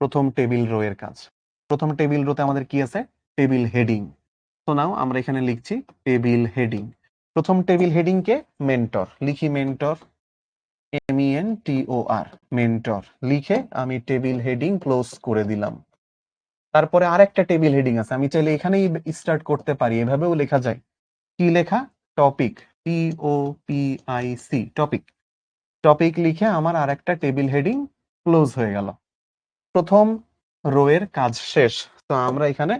প্রথম টেবিল রো এর কাজ। প্রথম টেবিল রোতে আমাদের কি আছে? Table heading. তো নাও আমরা এখানে লিখছি টেবিল হেডিং। প্রথম টেবিল হেডিং কে মেন্টর, লিখি মেন্টর, MENTOR, মেন্টর লিখে আমি টেবিল হেডিং ক্লোজ করে দিলাম। তারপরে আরেকটা টেবিল হেডিং আছে, আমি চাইলে এখানেই স্টার্ট করতে পারি, এভাবেও লেখা যায়। কি লেখা? Topic, TOPIC, topic. টপিক লিখে আমার আরেকটা টেবিল হেডিং ক্লোজ হয়ে গেল। প্রথম রো এর কাজ শেষ। তো আমরা এখানে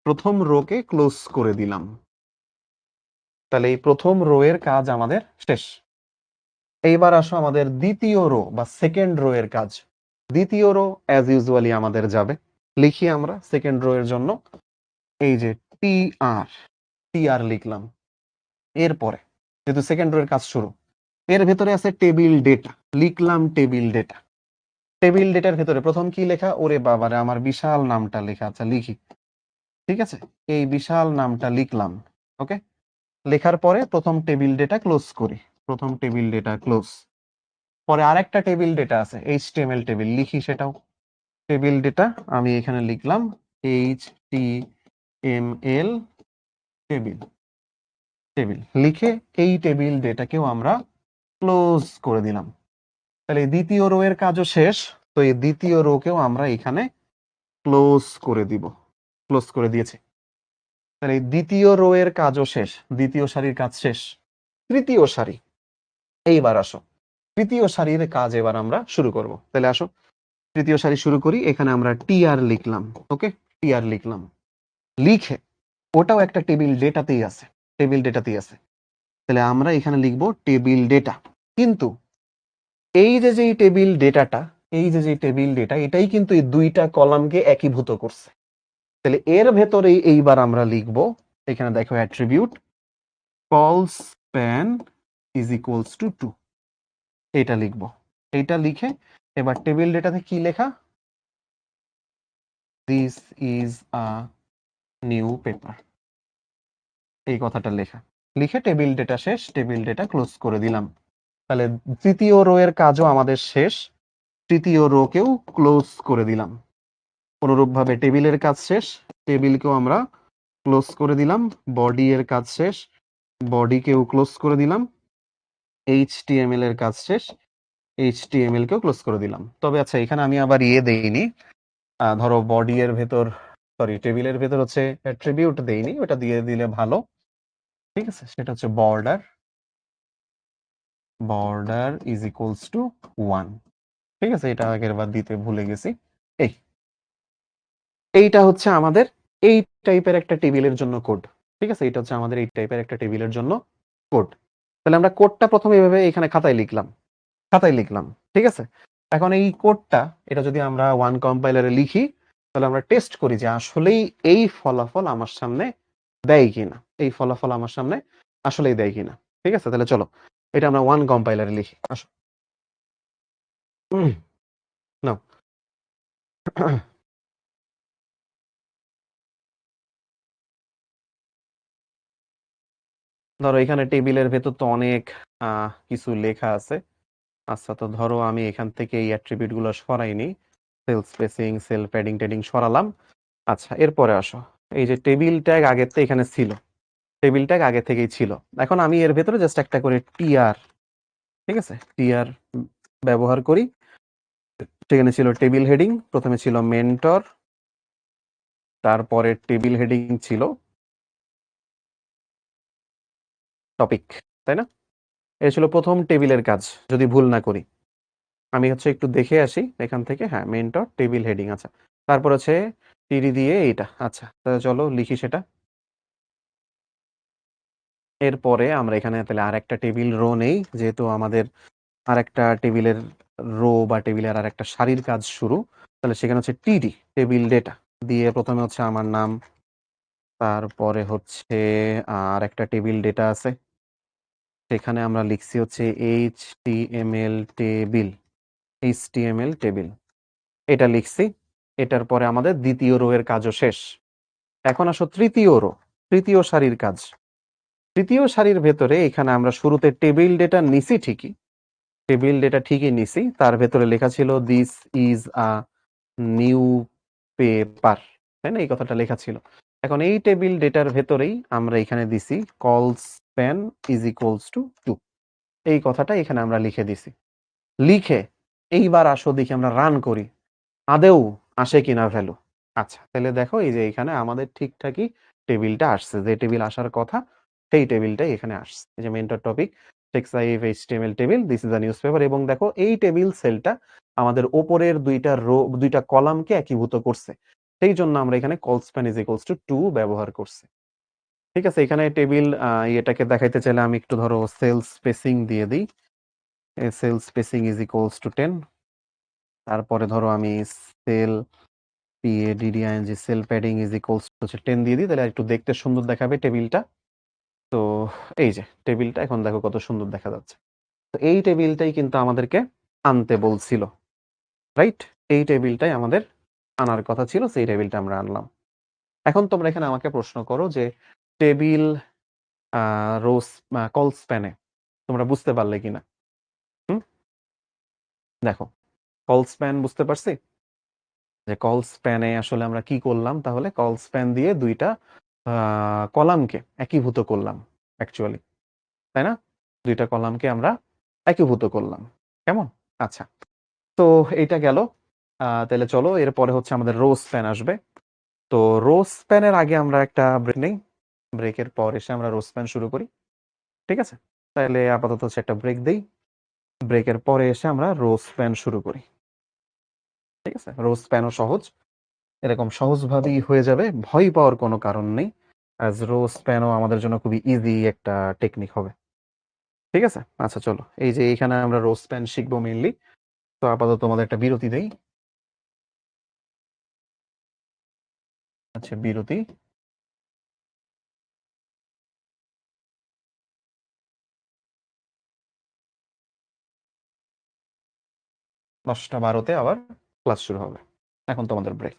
প্রথম রোকে ক্লোজ করে দিলাম। তাহলে এই প্রথম রো এর কাজ আমাদের শেষ। এইবার আসো আমাদের দ্বিতীয় রো বা সেকেন্ড রো এর কাজ। দ্বিতীয় রো অ্যাজ ইউজুয়ালি আমাদের যাবে, লিখি আমরা সেকেন্ড রো এর জন্য এই যে টিআর, টিআর লিখলাম। এরপরে যেহেতু সেকেন্ড রো এর কাজ শুরু, এর ভেতরে আছে টেবিল ডেটা, লিখলাম টেবিল ডেটা। টেবিল ডেটার ভেতরে প্রথম কি লেখা? ওরে বাবারে, আমার বিশাল নামটা লেখা। আচ্ছা লিখি, ঠিক আছে, এই বিশাল নামটা লিখলাম। ওকে, লেখার পরে প্রথম টেবিল ডেটা ক্লোজ করি, প্রথম টেবিল ডেটা ক্লোজ। পরে আরেকটা টেবিল ডেটা আছে, HTML টেবিল, লিখি সেটাও। টেবিল ডেটা আমি এখানে লিখলাম HTML টেবিল, টেবিল লিখে এই টেবিল ডেটাকেও আমরা ক্লোজ করে দিলাম। তাহলে দ্বিতীয় রো এর কাজও শেষ। তো এই দ্বিতীয় রোকেও আমরা এখানে ক্লোজ করে দিব, ক্লোজ করে দিয়েছি। তাহলে দ্বিতীয় রো এর কাজও শেষ, দ্বিতীয় সারির কাজ শেষ। তৃতীয় সারি, এইবার আসো তৃতীয় সারির কাজ এবার আমরা শুরু করব। তাহলে আসো তৃতীয় সারি শুরু করি। এখানে আমরা টিআর লিখলাম। ওকে, টিআর লিখলাম, লিখে ওটাও একটা টেবিল ডেটাতেই আছে, টেবিল ডেটাতেই আছে। তাহলে আমরা এখানে লিখবো টেবিল ডেটা। কিন্তু এই যে যে টেবিল ডেটাটা, এই যে যে টেবিল ডেটা, এটাই কিন্তু এই দুইটা কলামকে একীভূত করছে। তাহলে এর ভেতরেই এইবার আমরা লিখব, এখানে দেখো attribute call span is equals two 2, এইটা লিখব। এইটা লিখে এবার টেবিল ডেটাতে কি লেখা? This is a new paper, এই কথাটা লেখা। লিখে টেবিল ডেটা শেষ, টেবিল ডেটা ক্লোজ করে দিলাম। তাহলে তৃতীয় রো এর কাজও আমাদের শেষ, তৃতীয় রো কেও ক্লোজ করে দিলাম। অনুরূপভাবে টেবিলের কাজ শেষ, টেবিলকেও আমরা ক্লোজ করে দিলাম। বডি এর কাজ শেষ, বডিকেও ক্লোজ করে দিলাম। HTML এর কাজ শেষ, HTML কেও ক্লোজ করে দিলাম। তবে আচ্ছা, এখানে আমি আবার দেইনি, ধরো বডি এর ভেতর, সরি টেবিলের ভেতর হচ্ছে অ্যাট্রিবিউট দেইনি, ওটা দিয়ে দিলে ভালো। ঠিক আছে, সেটা হচ্ছে border, border is equals two 1। ঠিক আছে, এটা আগের বার দিতে ভুলে গেছি। এই এইটা হচ্ছে আমাদের এই টাইপের একটা টেবিলের জন্য কোড। ঠিক আছে, এটা হচ্ছে আমাদের এই টাইপের একটা টেবিলের জন্য কোড। তাহলে আমরা কোডটা প্রথমে এভাবে এখানে খাতায় লিখলাম, খাতায় লিখলাম। ঠিক আছে, এখন এই কোডটা, এটা যদি আমরা ওয়ান কম্পাইলারে লিখি, তাহলে আমরা টেস্ট করি যে আসলেই এই ফলাফল আমার সামনে দেয় কিনা, এই ফলাফল আমার সামনে আসলেই দেয় কিনা। ঠিক আছে, তাহলে চলো এটা আমরা ওয়ান কম্পাইলারে লিখি। আসো নাও ধরো এখানে টেবিলের ভেতর তো অনেক কিছু লেখা আছে। আচ্ছা, তো ধরো আমি এখান থেকে এই অ্যাট্রিবিউট গুলো সরাই নি, সেল স্পেসিং, সেল প্যাডিং টেডিং সরালাম। আচ্ছা, এরপরে আসো, এই যে টেবিল ট্যাগ আগের থেকে এখানে ছিল, টেবিল ট্যাগ আগে থেকেই ছিল। এখন আমি এর ভেতরে জাস্ট একটা করে টিআর, ঠিক আছে, টিআর ব্যবহার করি। সেখানে ছিল টেবিল হেডিং, প্রথমে ছিল মেন্টর, তারপরে টেবিল হেডিং ছিল টপিক, তাই না? এটা ছিল প্রথম টেবিলের কাজ, যদি ভুল না করি। আমি হচ্ছে একটু দেখে আসি এখান থেকে। হ্যাঁ, মেন্টর টেবিল হেডিং। আচ্ছা, তারপর হচ্ছে টিডি দিয়ে এইটা। আচ্ছা, তাহলে চলো লিখি সেটা। এরপরে আমরা এখানে তাহলে আরেকটা টেবিল রো নেই, যেহেতু আমাদের আরেকটা টেবিলের রো বা টেবিলের আরেকটা সারির কাজ শুরু। তাহলে সেখানে হচ্ছে টিডি, টেবিল ডেটা দিয়ে প্রথমে হচ্ছে আমার নাম, তারপরে হচ্ছে আর একটা টেবিল ডেটা আছে, সেখানে আমরা লিখছি হচ্ছে HTML টেবিল, HTML টেবিল, এটা লিখছি। এটার পরে আমাদের দ্বিতীয় রো এর কাজও শেষ। এখন আসো তৃতীয় রো, তৃতীয় সারির কাজ। তৃতীয় সারির ভেতরে এখানে আমরা শুরুতে টেবিল ডেটা নিছি ঠিকই। টেবিল ডেটা ঠিকই নিছি। তার ভেতরে লেখা ছিল this is a new paper. তাই না? এই কথাটা লেখা ছিল। এখন এই টেবিল ডেটার ভেতরেই আমরা এখানে দিছি কলস স্প্যান ইজ ইকুয়ালস টু 2 এই কথাটা এখানে আমরা লিখে দিছি। লিখে এইবার আসো দেখি আমরা রান করি। আদৌ আসে কিনা ভ্যালু। আচ্ছা, তাহলে দেখো এই যে এখানে আমাদের ঠিকঠাকই টেবিলটা আসছে। যে টেবিল আসার কথা সেই টেবিলটাই এখানে আসছে। এই যে মেন্টর টপিক টেক্সটাইভ HTML table this is a newspaper এবং দেখো এই টেবিল সেলটা আমাদের উপরের ২টা কলামকে একীভূত করছে। সেই জন্য আমরা এখানে কলস্প্যান ইজ ইকুয়ালস টু 2 ব্যবহার করছি। ঠিক আছে? এখানে টেবিল ইয়েটাকে দেখাইতে চাইলে আমি একটু ধরো সেল স্পেসিং দিয়ে দেই। Cell spacing is equals to 10 তারপরে ধরো আমি cell PADDING cell padding is equals to 10 দিয়ে দিই তাহলে একটু দেখতে সুন্দর দেখাবে টেবিলটা। তো এই যে টেবিলটা এখন দেখো কত সুন্দর দেখা যাচ্ছে। তো এই টেবিলটাই কিন্তু আমাদেরকে আনতে বলছিল। রাইট? এই টেবিলটাই আমাদের আনার কথা ছিল সেই টেবিলটা আমরা আনলাম। এখন তোমরা এখানে আমাকে প্রশ্ন করো যে টেবিল আ রোস কল স্প্যান এ তোমরা বুঝতে পারলে কিনা? হুম? দেখো কল স্প্যান বুঝতে পারছি? যে কল স্প্যান এ আসলে আমরা কি করলাম তাহলে কল স্প্যান দিয়ে ২ টা আ কলামকে একীভূত করলাম অ্যাকচুয়ালি। তাই না? ২ টা কলামকে আমরা একীভূত করলাম। কেমন? আচ্ছা। তো এইটা গেল। তাইলে চলো এরপরে হচ্ছে আমাদের রো স্প্যান আসবে। তো রো স্প্যান এর আগে আমরা একটা ব্রেক নেই। ব্রেকের পর এসে আমরা রো স্প্যান শুরু করি। ঠিক আছে? তাইলে আপাতত হচ্ছে একটা ব্রেক দেই। ব্রেকের পরে এসে আমরা রো স্প্যান শুরু করি। ঠিক আছে? রো স্প্যানও সহজ। এরকম সহজভাবেই হয়ে যাবে। ভয় পাওয়ার কোনো কারণ নেই। অ্যাজ রো স্প্যানও আমাদের জন্য খুবই ইজি একটা টেকনিক হবে। ঠিক আছে? আচ্ছা চলো। এই যে এইখানে আমরা রো স্প্যান শিখবো মেইনলি। তো আপাতত তোমাদের একটা বিরতি দেই। আচ্ছা বিরতি। ১০টা ১২ তে আবার ক্লাস শুরু হবে। এখন তোমাদের ব্রেক।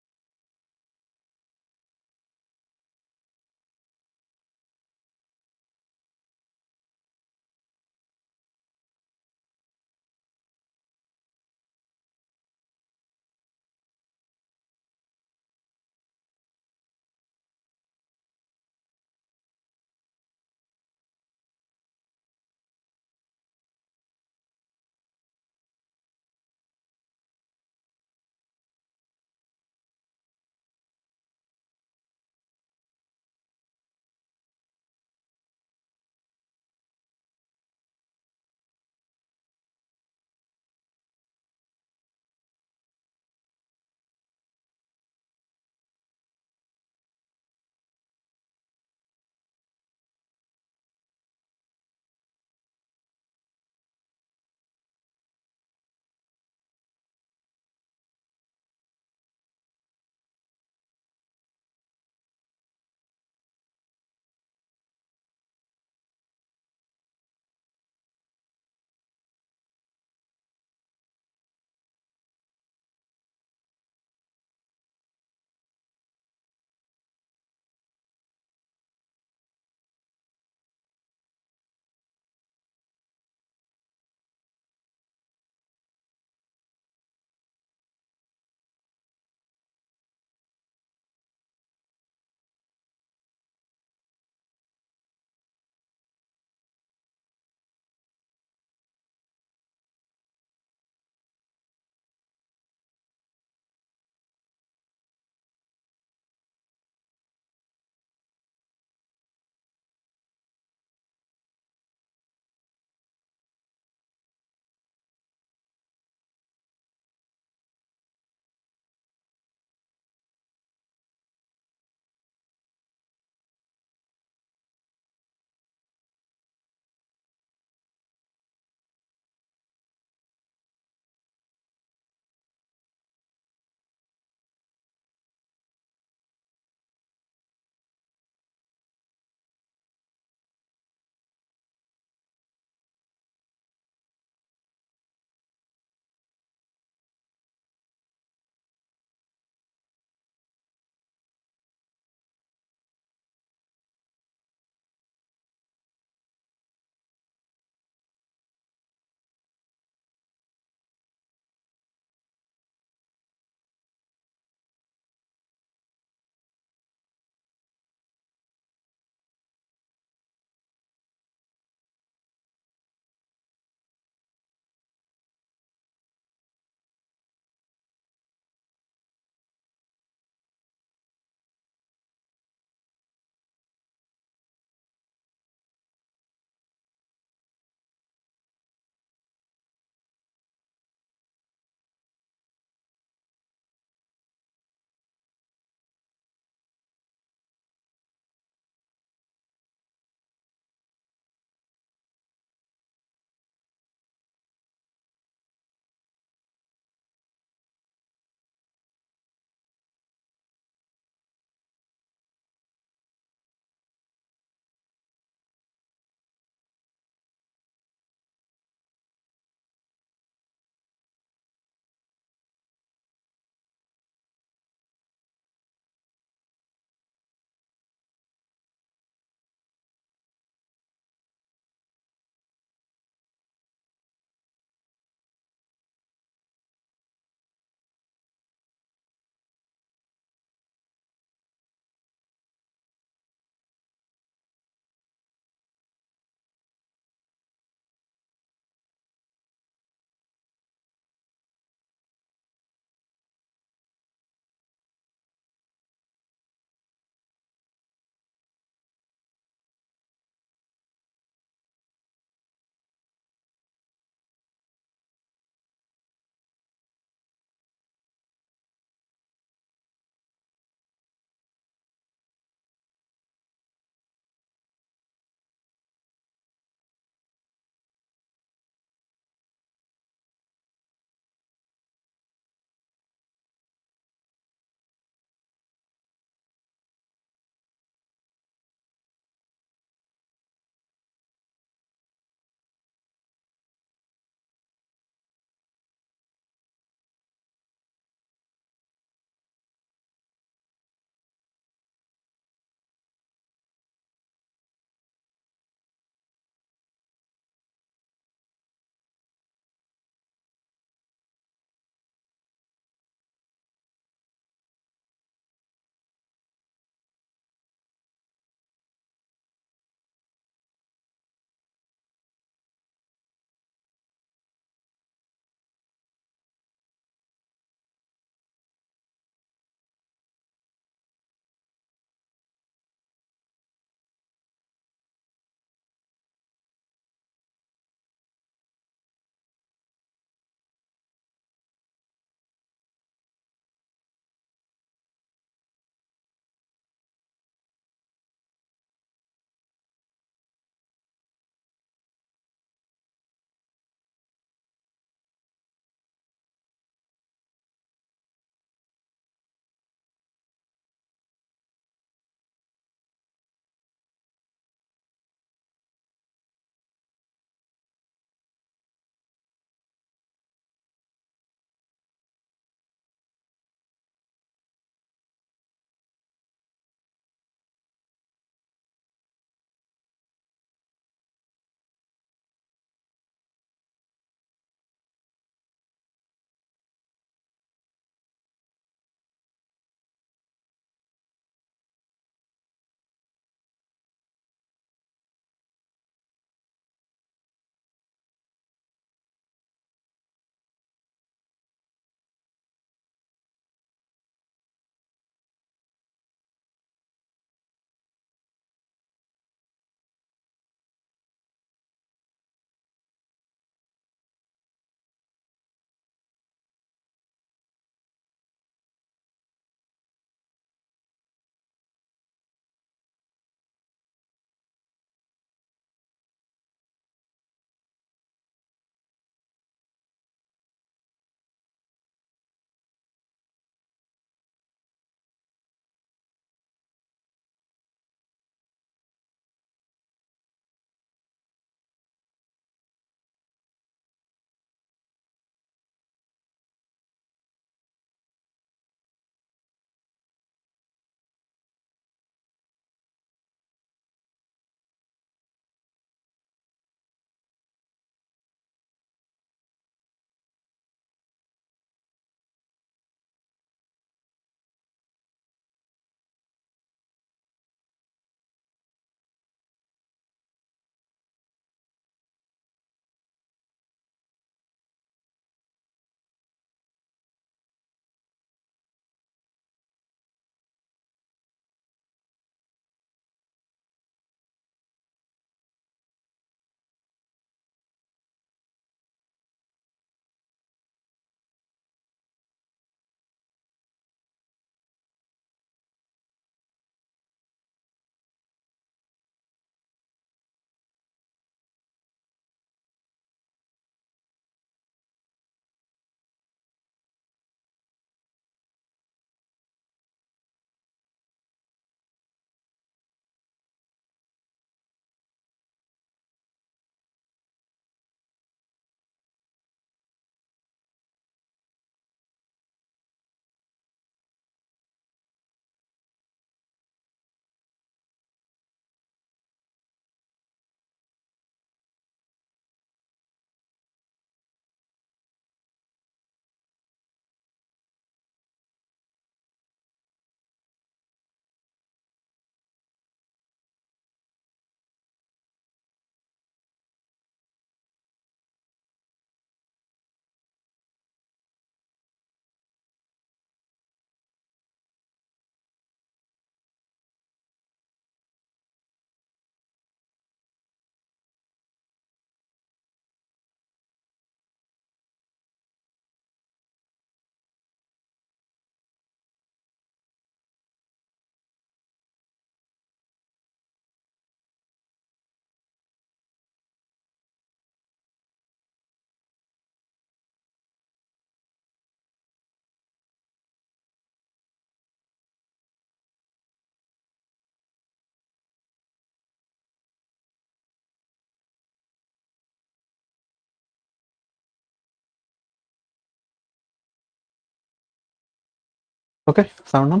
Okay, sound on.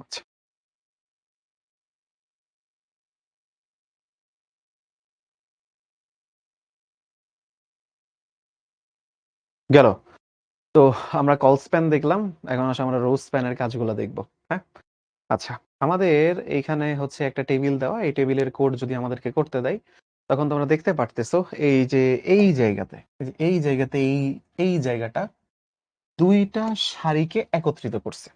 আচ্ছা, গেল। তো আমরা কল স্প্যান দেখলাম, এখন আসলে আমরা রো স্প্যানের কাজগুলো দেখব। হ্যাঁ, আচ্ছা, আমাদের এইখানে হচ্ছে একটা টেবিল দেওয়া, এই টেবিলের কোড যদি আমাদেরকে করতে দেয়, তখন তোমরা দেখতে পারতেছো এই যে এই জায়গাতে, এই জায়গাতে এই জায়গাটা দুইটা সারিকে একত্রিত করছে।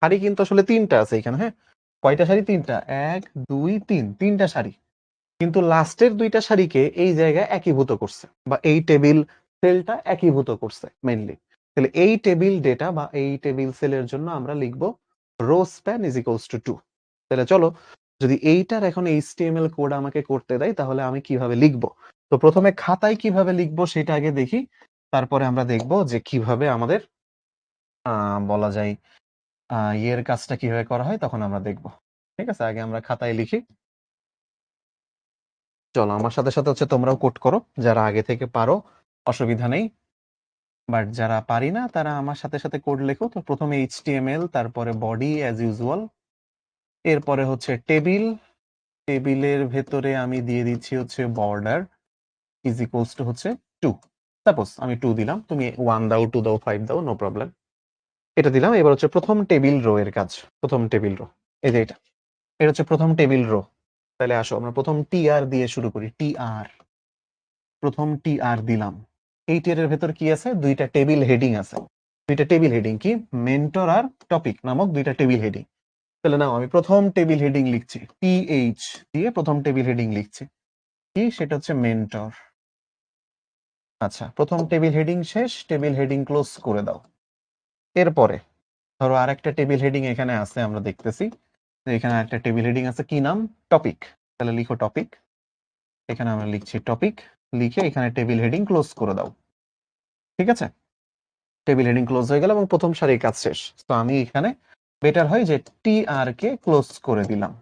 সারি কিন্তু আসলে তিনটা আছে এখানে। হ্যাঁ, কয়টা সারি? তিনটা। এক, দুই, তিন, তিনটা সারি। কিন্তু লাস্টের দুইটা সারিকে এই জায়গায় একীভূত করছে, বা এই টেবিল সেলটা একীভূত করছে মেইনলি। তাহলে এই টেবিল ডেটা বা এই টেবিল সেলের জন্য আমরা লিখব rho span is equals two 2। তাহলে চলো, যদি এইটার এখন এইচটিএমএল কোড আমাকে করতে দেয় তাহলে আমি কিভাবে লিখব। তো প্রথমে খাতায় কিভাবে লিখব সেটা আগে দেখি, তারপরে আমরা দেখব যে কিভাবে আমাদের বলা যায় ইয়ের কাজটা কিভাবে করা হয়, তখন আমরা দেখব। ঠিক আছে, আগে আমরা খাতায় লিখি। চলো, আমার সাথে সাথে হচ্ছে তোমরাও কোড করো, যারা আগে থেকে পারো অসুবিধা নেই, বাট যারা পারি না তারা আমার সাথে সাথে কোড লেখো। তো প্রথমে এইচটিএমএল, তারপরে বডি অ্যাজ ইউজুয়াল, এরপরে হচ্ছে টেবিল, টেবিলের ভেতরে আমি দিয়ে দিচ্ছি হচ্ছে বর্ডার ইজ ইকুয়ালস টু হচ্ছে 2। সাপোজ আমি 2 দিলাম, তুমি 1 দাও, 2 দাও, 5 দাও, নো প্রবলেম। এটা দিলাম। এবার হচ্ছে প্রথম টেবিল রো এর কাজ। প্রথম টেবিল রো, এই যে এটা হচ্ছে প্রথম টেবিল রো। তাহলে আসো আমরা প্রথম টিআর দিয়ে শুরু করি। টিআর, প্রথম টিআর দিলাম। এই টিআর এর ভেতর কি আছে? দুইটা টেবিল হেডিং আছে। দুইটা টেবিল হেডিং কি? মেন্টর আর টপিক নামক দুইটা টেবিল হেডিং। তাহলে নাও আমি প্রথম টেবিল হেডিং লিখছি, টিএইচ দিয়ে প্রথম টেবিল হেডিং লিখছি। কি? সেটা হচ্ছে মেন্টর। আচ্ছা, প্রথম টেবিল হেডিং শেষ, টেবিল হেডিং ক্লোজ করে দাও। এরপরে ধরো আরেকটা টেবিল হেডিং এখানে আছে, আমরা দেখতেছি যে এখানে একটা টেবিল হেডিং আছে, কি নাম? টপিক। তাহলে লিখো টপিক। এখানে আমরা লিখছি টপিক, লিখে এখানে টেবিল হেডিং ক্লোজ করে দাও। ঠিক আছে, টেবিল হেডিং ক্লোজ হয়ে গেল এবং প্রথম সারির কাজ শেষ। তো আমি এখানে বেটার হয় যে টিআর কে ক্লোজ করে দিলাম।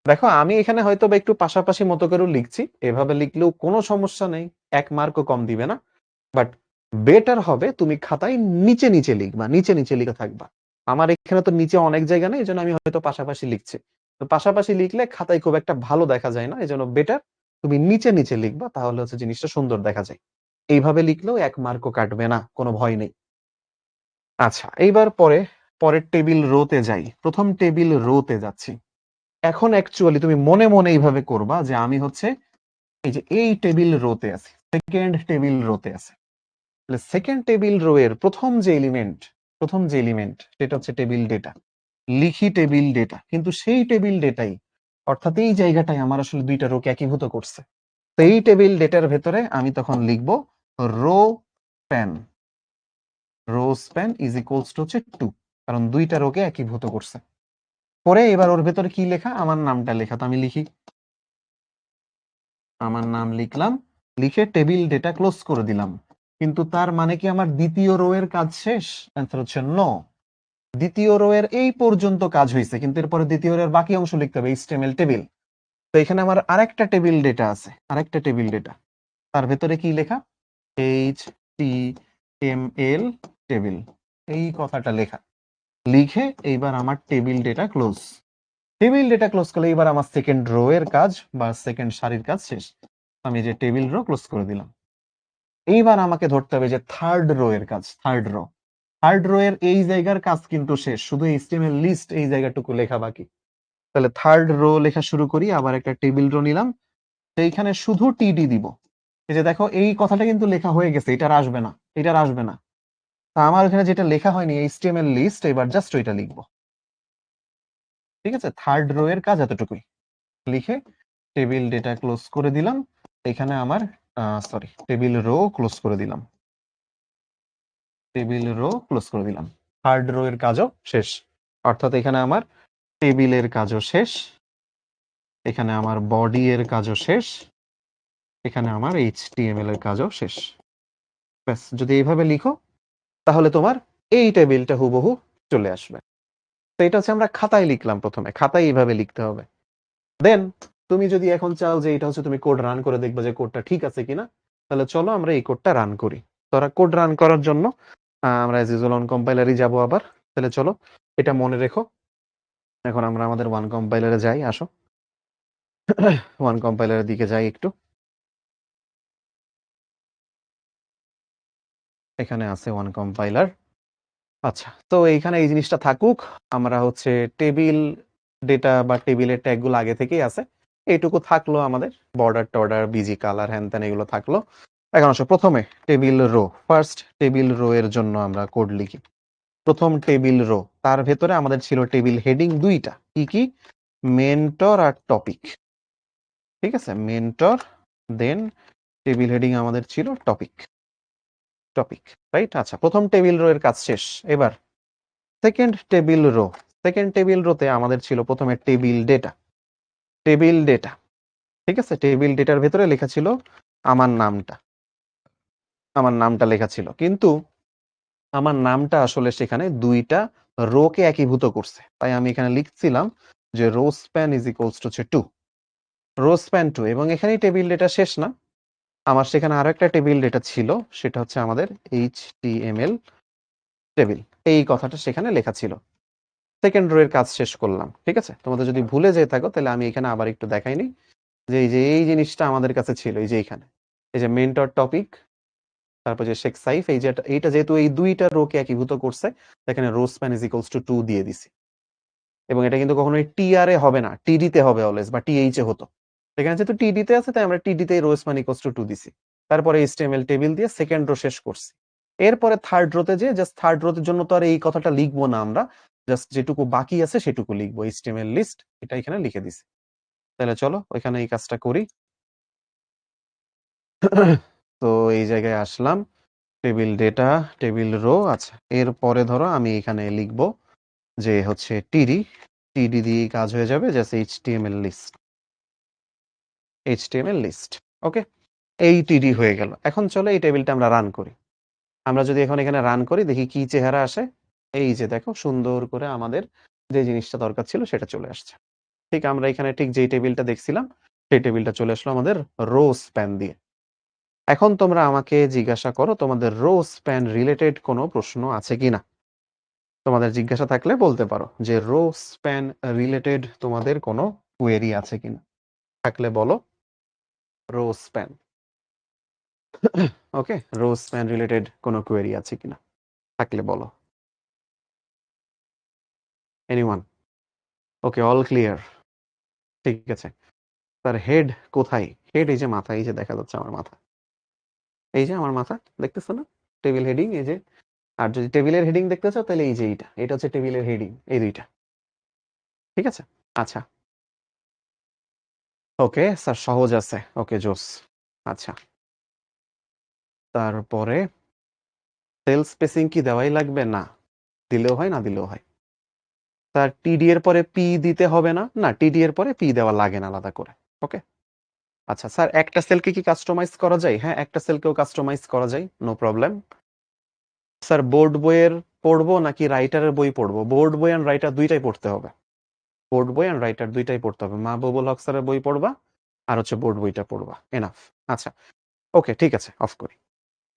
দেখো, আমি এখানে হয়তো বা একটু পাশাপাশি মতো করেও লিখছি, এভাবে লিখলেও কোনো সমস্যা নেই, 1 মার্কও কম দিবে না। বাট বেটার হবে তুমি খাতায় নিচে নিচে লিখবা, নিচে নিচে লিখে থাকবা। আমার এখানে তো নিচে অনেক জায়গা নেই, এই জন্য আমি হয়তো পাশাপাশি লিখছি। তো পাশাপাশি লিখলে খাতায় খুব একটা ভালো দেখা যায় না, এই জন্য বেটার তুমি নিচে নিচে লিখবা, তাহলে হচ্ছে জিনিসটা সুন্দর দেখা যায়। এইভাবে লিখলেও 1 মার্কও কাটবে না, কোনো ভয় নেই। আচ্ছা, এইবার পরের টেবিল রোতে যাই। প্রথম টেবিল রোতে যাচ্ছি। এখন অ্যাকচুয়ালি তুমি মনে মনে এইভাবে করবা যে আমি হচ্ছে এই যে এই টেবিল রোতে আছি, সেকেন্ড টেবিল রোতে আছে। তাহলে সেকেন্ড টেবিল রো এর প্রথম যে এলিমেন্ট সেটা হচ্ছে টেবিল ডেটা। লিখি টেবিল ডেটা, কিন্তু সেই টেবিল ডেটাই, অর্থাৎ এই জায়গাটাই আমার আসলে দুইটা রোকে একীভূত করছে। তো এই টেবিল ডেটার ভেতরে আমি তখন লিখব rho span. Rho span is equals two হচ্ছে 2, কারণ দুইটা রোকে একীভূত করছে। পরে এবার ওর ভেতরে কি লেখা? আমার নামটা লেখা। তো আমি লিখি, আমার নাম লিখলাম, লিখে টেবিল ডেটা ক্লোজ করে দিলাম। কিন্তু তার মানে কি আমার দ্বিতীয় রো এর কাজ শেষ? অ্যান্সার হচ্ছে নো। দ্বিতীয় রো এর এই পর্যন্ত কাজ হয়েছে, কিন্তু এরপরে দ্বিতীয় রো এর বাকি অংশ লিখতে হবে, এইচটিএমএল টেবিল। তো এখানে আমার আরেকটা টেবিল ডেটা আছে, আরেকটা টেবিল ডেটা। তার ভেতরে কি লেখা? H T M L table, এই কথাটা লেখা। লিখে এইবার আমার table data close. Table data close করলে এবার আমার সেকেন্ড রো এর কাজ বা সেকেন্ড সারির কাজ শেষ। আমি যে টেবিল রো ক্লোজ করে দিলাম। এইবার আমাকে ধরতে হবে যে থার্ড রো এর কাজ। থার্ড রো এর এই জায়গার কাজ কিন্তু শেষ, শুধু এইচটিএমএল লিস্ট এই জায়গাটুকু লেখা বাকি। তাহলে থার্ড রো লেখা শুরু করি। আবার একটা টেবিল রো নিলাম, সেইখানে শুধু টিডি দিব। এই যে দেখো, এই কথাটা কিন্তু লেখা হয়ে গেছে, এটার আসবে না, এটার আসবে না। তা আমার এখানে যেটা লেখা হয়নি এইচটিএমএল লিস্ট, এবার জাস্ট ওইটা লিখবো। ঠিক আছে, থার্ড রো এর কাজ এতটুকুই। লিখে টেবিল ডেটা ক্লোজ করে দিলাম। এখানে আমার সরি, টেবিল রো ক্লোজ করে দিলাম, টেবিল রো ক্লোজ করে দিলাম। থার্ড রো এর কাজও শেষ, অর্থাৎ এখানে আমার টেবিলের কাজও শেষ, এখানে আমার বডি এর কাজও শেষ, এখানে আমার এইচটিএমএল এর কাজও শেষ। ব্যাস, যদি এইভাবে লিখো তাহলে তোমার এই টেবিলটা হুবহু চলে আসবে। তো এটা হচ্ছে আমরা খাতায় লিখলাম, প্রথমে খাতায় এইভাবে লিখতে হবে। দেন তুমি যদি এখন চাও যে এটা হচ্ছে তুমি কোড রান করে দেখবে যে কোডটা ঠিক আছে কিনা, তাহলে চলো আমরা এই কোডটা রান করি। তোরা কোড রান করার জন্য আমরা অ্যাজ ইউজুয়াল অন কম্পাইলারই যাবো আবার। তাহলে চলো এটা মনে রেখো। এখন আমরা আমাদের ওয়ান কম্পাইলারে যাই, আসো। ওয়ান কম্পাইলারের দিকে যাই একটু। এখানে আছে ওয়ান কম্পাইলার। আচ্ছা, তো এইখানে এই জিনিসটা থাকুক। আমরা হচ্ছে টেবিল ডেটা বা টেবিলের ট্যাগগুলো আগে থেকেই আছে, এইটুকু থাকলো আমাদের। বর্ডার টর্ডার, বিজি কালার, হ্যান ত্যান এগুলো থাকলো। এখন আসো প্রথমে table row. First table row এর জন্য আমরা কোড লিখি। প্রথম টেবিল রো, তার ভেতরে আমাদের ছিল টেবিল হেডিং দুইটা, কি কি? মেন্টর আর টপিক। ঠিক আছে, মেন্টর, দেন টেবিল হেডিং আমাদের ছিল টপিক। Topic, right? আচ্ছা, প্রথম টেবিল রো এর কাজ শেষ। এবার second table row. Second table রোতে আমাদের ছিল প্রথমে টেবিল ডেটা। টেবিল ডেটা, ঠিক আছে, টেবিল ডেটার ভেতরে লেখা ছিল আমার নামটা। আমার নামটা লেখা ছিল, কিন্তু আমার নামটা আসলে সেখানে দুইটা রোকে একীভূত করছে। তাই আমি এখানে লিখছিলাম যে rho span is equals two হচ্ছে 2, রো স্প্যান 2। এবং এখানেই টেবিল ডেটা শেষ না, আমার সেখানে আরো একটা টেবিল ডেটা ছিল, সেটা হচ্ছে আমাদের HTML টেবিল। এই কথাটা সেখানে লেখা ছিল। সেকেন্ড রো এর কাজ শেষ করলাম। ঠিক আছে, তোমাদের যদি ভুলে যেয়ে থাকো তাহলে আমি এখানে আবার একটু দেখাইনি যে এই জিনিসটা আমাদের কাছে ছিল, এই যে এইখানে, এই যে মেন্টর টপিক, তারপর যে শেখ সাইফ, এই যে এইটা যেহেতু এই দুইটা রোকে একীভূত করছে, এখানে rho span is equals two 2 দিয়ে দিছি। এবং এটা কিন্তু কখনোই টিআর এ হবে না, টিডি তে হবে অলওয়েজ, বা টিএইচ এ হতো। এখানে যেহেতু টিডি তে আছে তাই আমরা টিডি তে রো স্প্যান ইকুয়ালস টু 2 দিছি। তারপরে HTML টেবিল দিয়ে সেকেন্ড রো শেষ করছি। এরপরে থার্ড রোতে যে জাস্ট থার্ড রোতে জন্য তো আর এই কথাটা লিখবো না, আমরা জাস্ট যেটুকু বাকি আছে সেটুকু লিখবো, HTML লিস্ট, এটা এখানে লিখে দিছি। তাহলে চলো ওইখানে এই কাজটা করি। তো এই জায়গায় আসলাম, টেবিল ডেটা, টেবিল রো। আচ্ছা, এরপরে ধরো আমি এখানে লিখবো যে হচ্ছে টিডি। টিডি দিয়ে কাজ হয়ে যাবে, just HTML list, HTML list. Okay, এই টিডি হয়ে গেল। এখন চলো এই টেবিলটা আমরা রান করি। আমরা যদি এখন এখানে রান করি, দেখি কি চেহারা আসে। এই যে দেখো, সুন্দর করে আমাদের যে জিনিসটা দরকার ছিল সেটা চলে আসছে। ঠিক আমরা এখানে ঠিক যেই টেবিলটা দেখছিলাম সেই টেবিলটা চলে আসলো আমাদের রো স্প্যান দিয়ে। এখন তোমরা আমাকে জিজ্ঞাসা করো তোমাদের রো স্প্যান রিলেটেড কোনো প্রশ্ন আছে কিনা। তোমাদের জিজ্ঞাসা থাকলে বলতে পারো যে রো স্প্যান রিলেটেড তোমাদের কোনো কোয়েরি আছে কিনা। থাকলে বলো রো স্প্যান। ওকে, রো স্প্যান রিলেটেড কোনো কোয়েরি আছে কিনা, থাকলে বলো। এনিওয়ান? ওকে, অল ক্লিয়ার। ঠিক আছে, তার হেড কোথায়? হেড এই যে মাথা, এই যে দেখা যাচ্ছে আমার মাথা, এই যে আমার মাথা দেখতেছো না? টেবিল হেডিং এই যে। আর যদি টেবিলের হেডিং দেখতে চাও তাহলে এই যে এটা হচ্ছে টেবিলের হেডিং, এই দুইটা। ঠিক আছে, আচ্ছা। ওকে স্যার, সহজ আছে। ওকে, জোস। আচ্ছা, তারপরে সেল স্পেসিং কি দেওয়াই লাগবে? না, দিলেও হয়, না দিলেও হয়। স্যার টিডি এর পরে পি দিতে হবে না? না, টিডি এর পরে পি দেওয়া লাগে না আলাদা করে। ওকে, আচ্ছা স্যার একটা সেলকে কি কাস্টমাইজ করা যায়? হ্যাঁ, একটা সেলকেও কাস্টমাইজ করা যায়, নো প্রবলেম। স্যার বোর্ড বইয়ের পড়বো নাকি রাইটারের বই পড়বো? বোর্ড বই অ্যান্ড রাইটার দুইটাই পড়তে হবে। বোর্ড বই অ্যান্ড রাইটার দুইটাই পড়তে হবে। মাহবুবুল হক স্যারের বই পড়বা আর হচ্ছে বোর্ড বইটা পড়বা, এনাফ। আচ্ছা, ওকে, ঠিক আছে, অফ করি।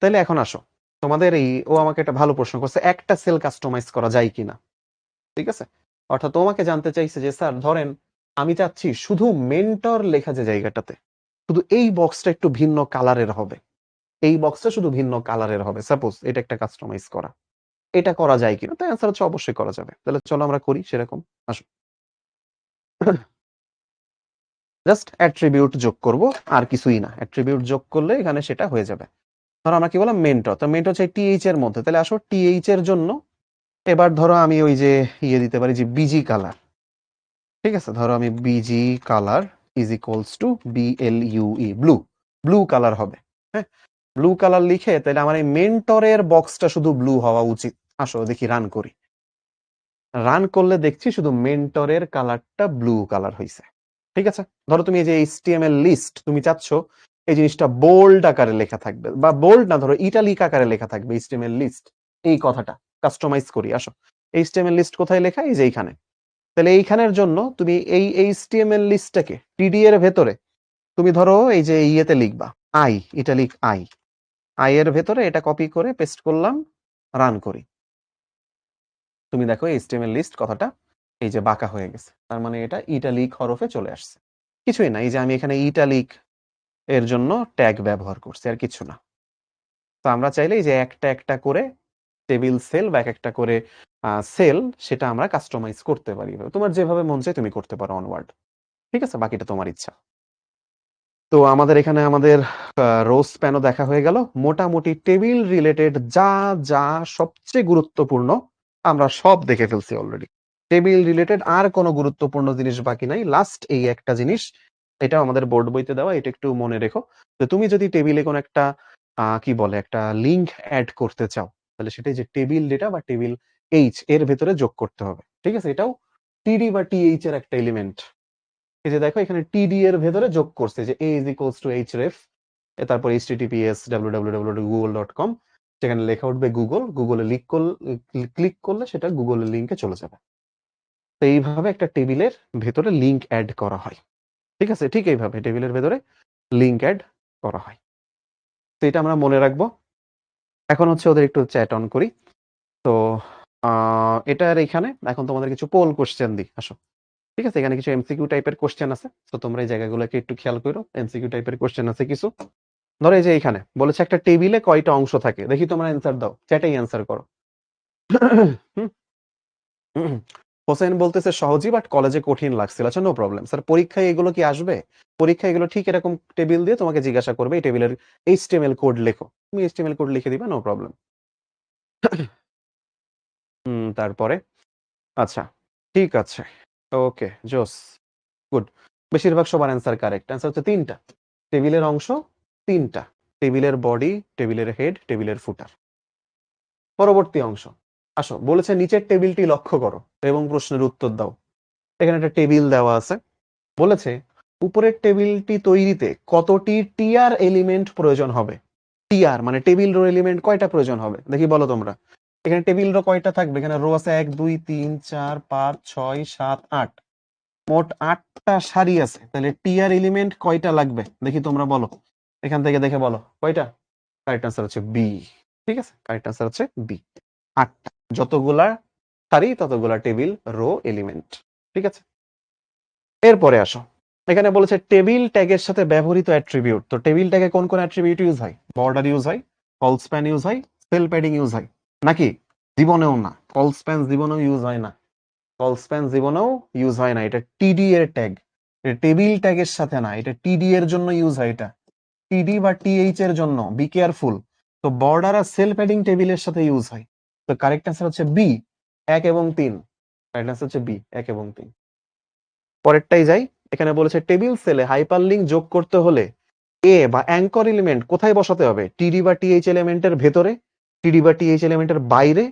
তাহলে এখন আসো, তোমাদের এই ও আমাকে একটা ভালো প্রশ্ন করছে, একটা সেল কাস্টমাইজ করা যায় কিনা। ঠিক আছে, অর্থাৎ তোমাকে জানতে চাইছে যে স্যার ধরেন আমি চাচ্ছি শুধু মেন্টর লেখা যে জায়গাটাতে শুধু এই বক্সটা একটু ভিন্ন কালারের হবে, এই বক্সটা শুধু ভিন্ন কালারের হবে, সাপোজ এটা একটা কাস্টমাইজ করা, এটা করা যায় কিনা? তাই অ্যান্সার হচ্ছে অবশ্যই করা যাবে। তাহলে চলো আমরা করি সেরকম। আসো, জাস্ট অ্যাট্রিবিউট যোগ করব, আর কিছুই না। অ্যাট্রিবিউট যোগ করলে এখানে সেটা হয়ে যাবে। ধরো আমরা কি বললাম, মেন্টর, তো মেন্টর হচ্ছে টিএইচ এর মধ্যে। তাহলে আসো টিএইচ এর জন্য এবার ধরো আমি ওই যে দিতে পারি যে বিজি কালার। ঠিক আছে, ধরো আমি busy colour is equals two BLUE, blue, blue colour হবে। হ্যাঁ, ব্লু কালার লিখে তাহলে আমার এই মেন্টরের বক্সটা শুধু ব্লু হওয়া উচিত। আসো দেখি, রান করি। রান করলে দেখছি শুধু মেন্টরের কালারটা ব্লু কালার হয়েছে। ঠিক আছে, ধরো তুমি এই যে HTML লিস্ট তুমি চাচ্ছ এই জিনিসটা বোল্ড আকারে লেখা থাকবে, বা বোল্ড না, ধরো ইটালিক আকারে লেখা থাকবে HTML লিস্ট, এই কথাটা কাস্টমাইজ করি। আসো, HTML লিস্ট কোথায় লেখা? এই যে এইখানে। তাহলে এইখানের জন্য তুমি এই HTML লিস্টটাকে টিডি এর ভেতরে তুমি ধরো এই যে ইয়েতে লিখবা আই, ইটালিক আই, আই এর ভেতরে এটা কপি করে পেস্ট করলাম, রান করি। তুমি দেখো HTML লিস্ট কথাটা এই যে বাঁকা হয়ে গেছে, তার মানে এটা ইটালিক হরফে চলে আসছে। কিছুই না, এই যে আমি এখানে ইটালিক এর জন্য ট্যাগ ব্যবহার করছি, আর কিছু না। তো আমরা চাইলে এই যে একটা একটা করে টেবিল সেল বা এক একটা করে সেল সেটা আমরা কাস্টমাইজ করতে পারি। তোমার যেভাবে মন চায় তুমি করতে পারো অনওয়ার্ড। ঠিক আছে, বাকিটা তোমার ইচ্ছা। তো আমাদের এখানে আমাদের রো স্প্যানও দেখা হয়ে গেল। মোটামুটি টেবিল রিলেটেড যা যা সবচেয়ে গুরুত্বপূর্ণ আমরা সব দেখে ফেলছি অলরেডি। টেবিল রিলেটেড আর কোনো গুরুত্বপূর্ণ জিনিস বাকি নাই। লাস্ট এই একটা জিনিস, এটাও আমাদের বোর্ড বইতে দেওয়া, এটা একটু মনে রেখো। তো তুমি যদি টেবিলে কোনো একটা কি বলে একটা লিঙ্ক অ্যাড করতে চাও, তাহলে সেটাই যে টেবিল ডেটা বা টেবিল এইচ এর ভেতরে যোগ করতে হবে। ঠিক আছে, এটাও টিডি বা টিএইচ এর একটা এলিমেন্ট। এই যে দেখো এখানে টিডি এর ভেতরে যোগ করছে যে a is equals to href, তারপর https www.google.com, সেখানে লেখা উঠবে গুগল, গুগলে ক্লিক করলে সেটা গুগলের লিঙ্কে চলে যাবে। তো এইভাবে একটা টেবিলের ভেতরে লিঙ্ক অ্যাড করা হয়। ঠিক আছে, ঠিক এইভাবে টেবিলের ভেতরে লিঙ্ক অ্যাড করা হয়। তো এটা আমরা মনে রাখবো। এখন হচ্ছে ওদের একটু চ্যাট অন করি। তো এটার এখানে এখন তোমাদের কিছু পোল কোশ্চেন দিই, আসো। ঠিক আছে, এখানে কিছু এমসিকিউ টাইপের কোশ্চেন আছে, তো তোমরা এই জায়গাগুলোকে একটু খেয়াল করো। এমসিকিউ টাইপের কোশ্চেন আছে কিছু। ধরো এই যে এখানে বলেছে একটা টেবিলে কয়টা অংশ থাকে, দেখি তোমরা অ্যান্সার দাও, চ্যাটেই অ্যান্সার করো। হুম, হুম। হোসেন বলতেছে সহজই, বাট কলেজে কঠিন লাগছিল। আচ্ছা, নো প্রবলেম স্যার, পরীক্ষায় এগুলো কি আসবে? পরীক্ষায় এগুলো ঠিক এরকম টেবিল দিয়ে তোমাকে জিজ্ঞাসা করবে এই টেবিলের HTML কোড লেখো, তুমি HTML কোড লিখে দিবা, নো প্রবলেম। তারপরে আচ্ছা, ঠিক আছে, ওকে, জোস, গুড। বেশিরভাগ সবার অ্যান্সার কারেক্ট। অ্যান্সার হচ্ছে তিনটা টেবিলের অংশ, তিনটা টেবিলের বডি, টেবিলের হেড, টেবিলের ফুটার। পরবর্তী অংশ, আসো, বলেছে নিচের টেবিলটি লক্ষ্য করো এবং প্রশ্নের উত্তর দাও। এখানে একটা টেবিল দেওয়া আছে, বলেছে উপরের টেবিলটি তৈরিতে কতটি টিআর এলিমেন্ট প্রয়োজন হবে। টিআর মানে টেবিল রো এলিমেন্ট কয়টা প্রয়োজন হবে, দেখি বলো তোমরা। এখানে টেবিল রো কয়টা থাকবে? এখানে রো আছে 1 2 3 4 5 6 7 8, মোট 8টা সারি আছে। তাহলে টিআর এলিমেন্ট কয়টা লাগবে দেখি তোমরা বলো, এখান থেকে দেখে বলো কয়টা। কারেক্ট আনসার হচ্ছে বি। ঠিক আছে, কারেক্ট আনসার হচ্ছে বি, 8টা। যতগুলা সারি ততগুলা টেবিল রো এলিমেন্ট। ঠিক আছে, এরপরে আসো। এখানে বলেছে টেবিল ট্যাগের সাথে ব্যবহৃত অ্যাট্রিবিউট। তো টেবিল ট্যাগে কোন কোন অ্যাট্রিবিউট ইউজ হয়? বর্ডার ইউজ হয়, কল স্প্যান ইউজ হয়, সেল প্যাডিং ইউজ হয়, নাকি? জীবনেও না, কল স্প্যান জীবনেও ইউজ হয় না। কল স্প্যান জীবনেও ইউজ হয় না, এটা টিডি এর ট্যাগ, টেবিল ট্যাগের সাথে না, এটা টিডি এর জন্য ইউজ হয়। এটা টিডি বা টিএইচ এর জন্য, বি কেয়ারফুল। তো বর্ডার আর সেল প্যাডিং টেবিলের সাথে ইউজ হয়। তো কারেক্ট অ্যান্সার হচ্ছে বি, 1 এবং 3। কারেক্ট অ্যান্সার হচ্ছে বি, 1 এবং 3। পরেরটাই যাই। এখানে বলেছে টেবিল সেলে হাইপারলিংক যোগ করতে হলে এ বা অ্যাঙ্কর এলিমেন্ট কোথায় বসাতে হবে? টিডি বা টিএইচ এলিমেন্টের ভেতরে, টিডি বা টিএইচ এলিমেন্টের বাইরে,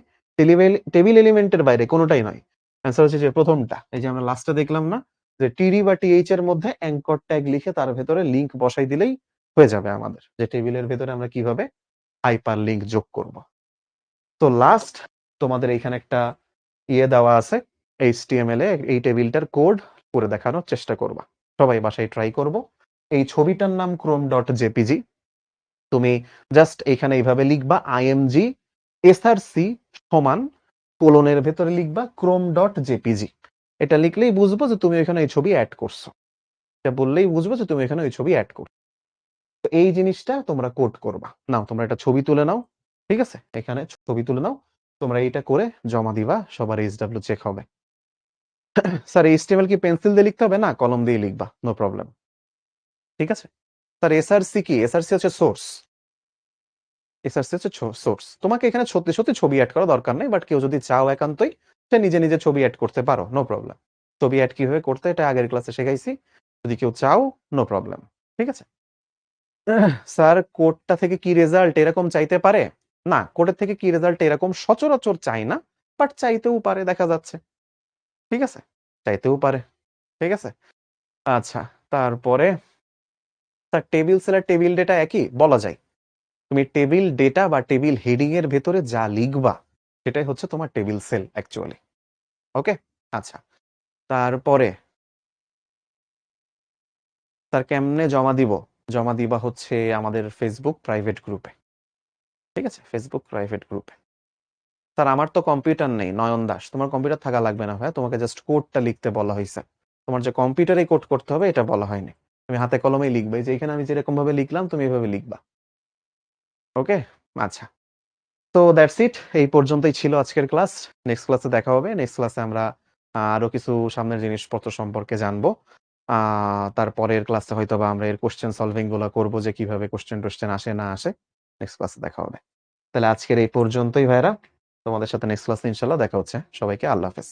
টেবিল এলিমেন্টের বাইরে, কোনোটাই নয়। অ্যান্সার হচ্ছে যে প্রথমটা, এই যে আমরা লাস্টে দেখলাম না যে টিডি বা টিএইচ এর মধ্যে অ্যাঙ্কর ট্যাগ লিখে তার ভেতরে লিংক বসাই দিলেই হয়ে যাবে আমাদের, যে টেবিলের ভেতরে আমরা কিভাবে হাইপার লিংক যোগ করব। তো লাস্ট তোমাদের এখানে একটা দেওয়া আছে HTML এ, এই টেবিলটার কোড করে দেখানোর চেষ্টা করবা। সবাই বাসায় ট্রাই করব। এই ছবিটার নাম chrome.jpg। তুমি জাস্ট এখানে এইভাবে লিখবা img src সমান কোলনের ভেতরে লিখবা chrome.jpg। এটা লিখলেই বুঝবো যে তুমি এখানে এই ছবি অ্যাড করছো। এটা বললেই বুঝবো যে তুমি এখানে ওই ছবি অ্যাড করছো। তো এই জিনিসটা তোমরা কোড করবা। নাও তোমরা একটা ছবি তুলে নাও। ঠিক আছে, এখানে ছবি তুলে নাও, তোমরা এইটা করে জমা দিবা, সবার HW চেক হবে। স্যার HTML কি পেন্সিল দিয়ে লিখতে হবে? না, কলম দিয়ে লিখবা, নো প্রবলেম। ঠিক আছে স্যার, এসআরসি কি? এসআরসি হচ্ছে সোর্স। এসআরসি হচ্ছে সোর্স। তোমাকে এখানে সত্যি সত্যি ছবি অ্যাড করা দরকার নেই, বাট কেউ যদি চাও একান্তই, সে নিজে নিজে ছবি অ্যাড করতে পারো, নো প্রবলেম। ছবি অ্যাড কিভাবে করতে এটা আগের ক্লাসে শেখাইছি, যদি কেউ চাও, নো প্রবলেম। ঠিক আছে স্যার, কোডটা থেকে কি রেজাল্ট এরকম চাইতে পারে? না, কোডের থেকে কি রেজাল্ট এরকম সচরাচর চাই না, বাট চাইতেও পারে, দেখা যাচ্ছে। ঠিক আছে, চাইতেও পারে। ঠিক আছে, আচ্ছা। তারপরে তার টেবিল সেল আর টেবিল ডেটা একই বলা যায়। তুমি টেবিল ডেটা বা টেবিল হেডিং এর ভেতরে যা লিখবা সেটাই হচ্ছে তোমার টেবিল সেল অ্যাকচুয়ালি। ওকে, আচ্ছা। তারপরে তার কেমনে জমা দিব? জমা দিবা হচ্ছে আমাদের ফেসবুক প্রাইভেট গ্রুপে। ঠিক আছে, ফেসবুক প্রাইভেট গ্রুপে। স্যার আমার তো কম্পিউটার নেই, নয়ন দাস। তোমার কম্পিউটার থাকা লাগবে না ভাইয়া, তোমাকে জাস্ট কোডটা লিখতে বলা হয়েছে। তোমার যে কম্পিউটারে কোড করতে হবে এটা বলা হয়নি। তুমি হাতে কলমেই লিখবে, যে এখানে আমি যেরকম ভাবে লিখলাম তুমি এভাবে লিখবা। ওকে? আচ্ছা। তো দ্যাটস ইট। এই পর্যন্তই ছিল আজকের ক্লাস। নেক্সট ক্লাসে দেখা হবে। নেক্সট ক্লাসে আমরা আরো কিছু সামনের জিনিসপত্র সম্পর্কে জানবো। আ তারপরের ক্লাসে হয়তোবা আমরা এর কোয়েশ্চেন সলভিং গুলা করব, যে কিভাবে কোয়েশ্চেন-টোয়েশ্চেন আসে না আসে। নেক্সট ক্লাসে দেখা হবে। তাহলে আজকের এই পর্যন্তই ভাইয়েরা। তোমাদের সাথে নেক্সট ক্লাসে ইনশাআল্লাহ দেখা হচ্ছে। সবাইকে আল্লাহ হাফেজ।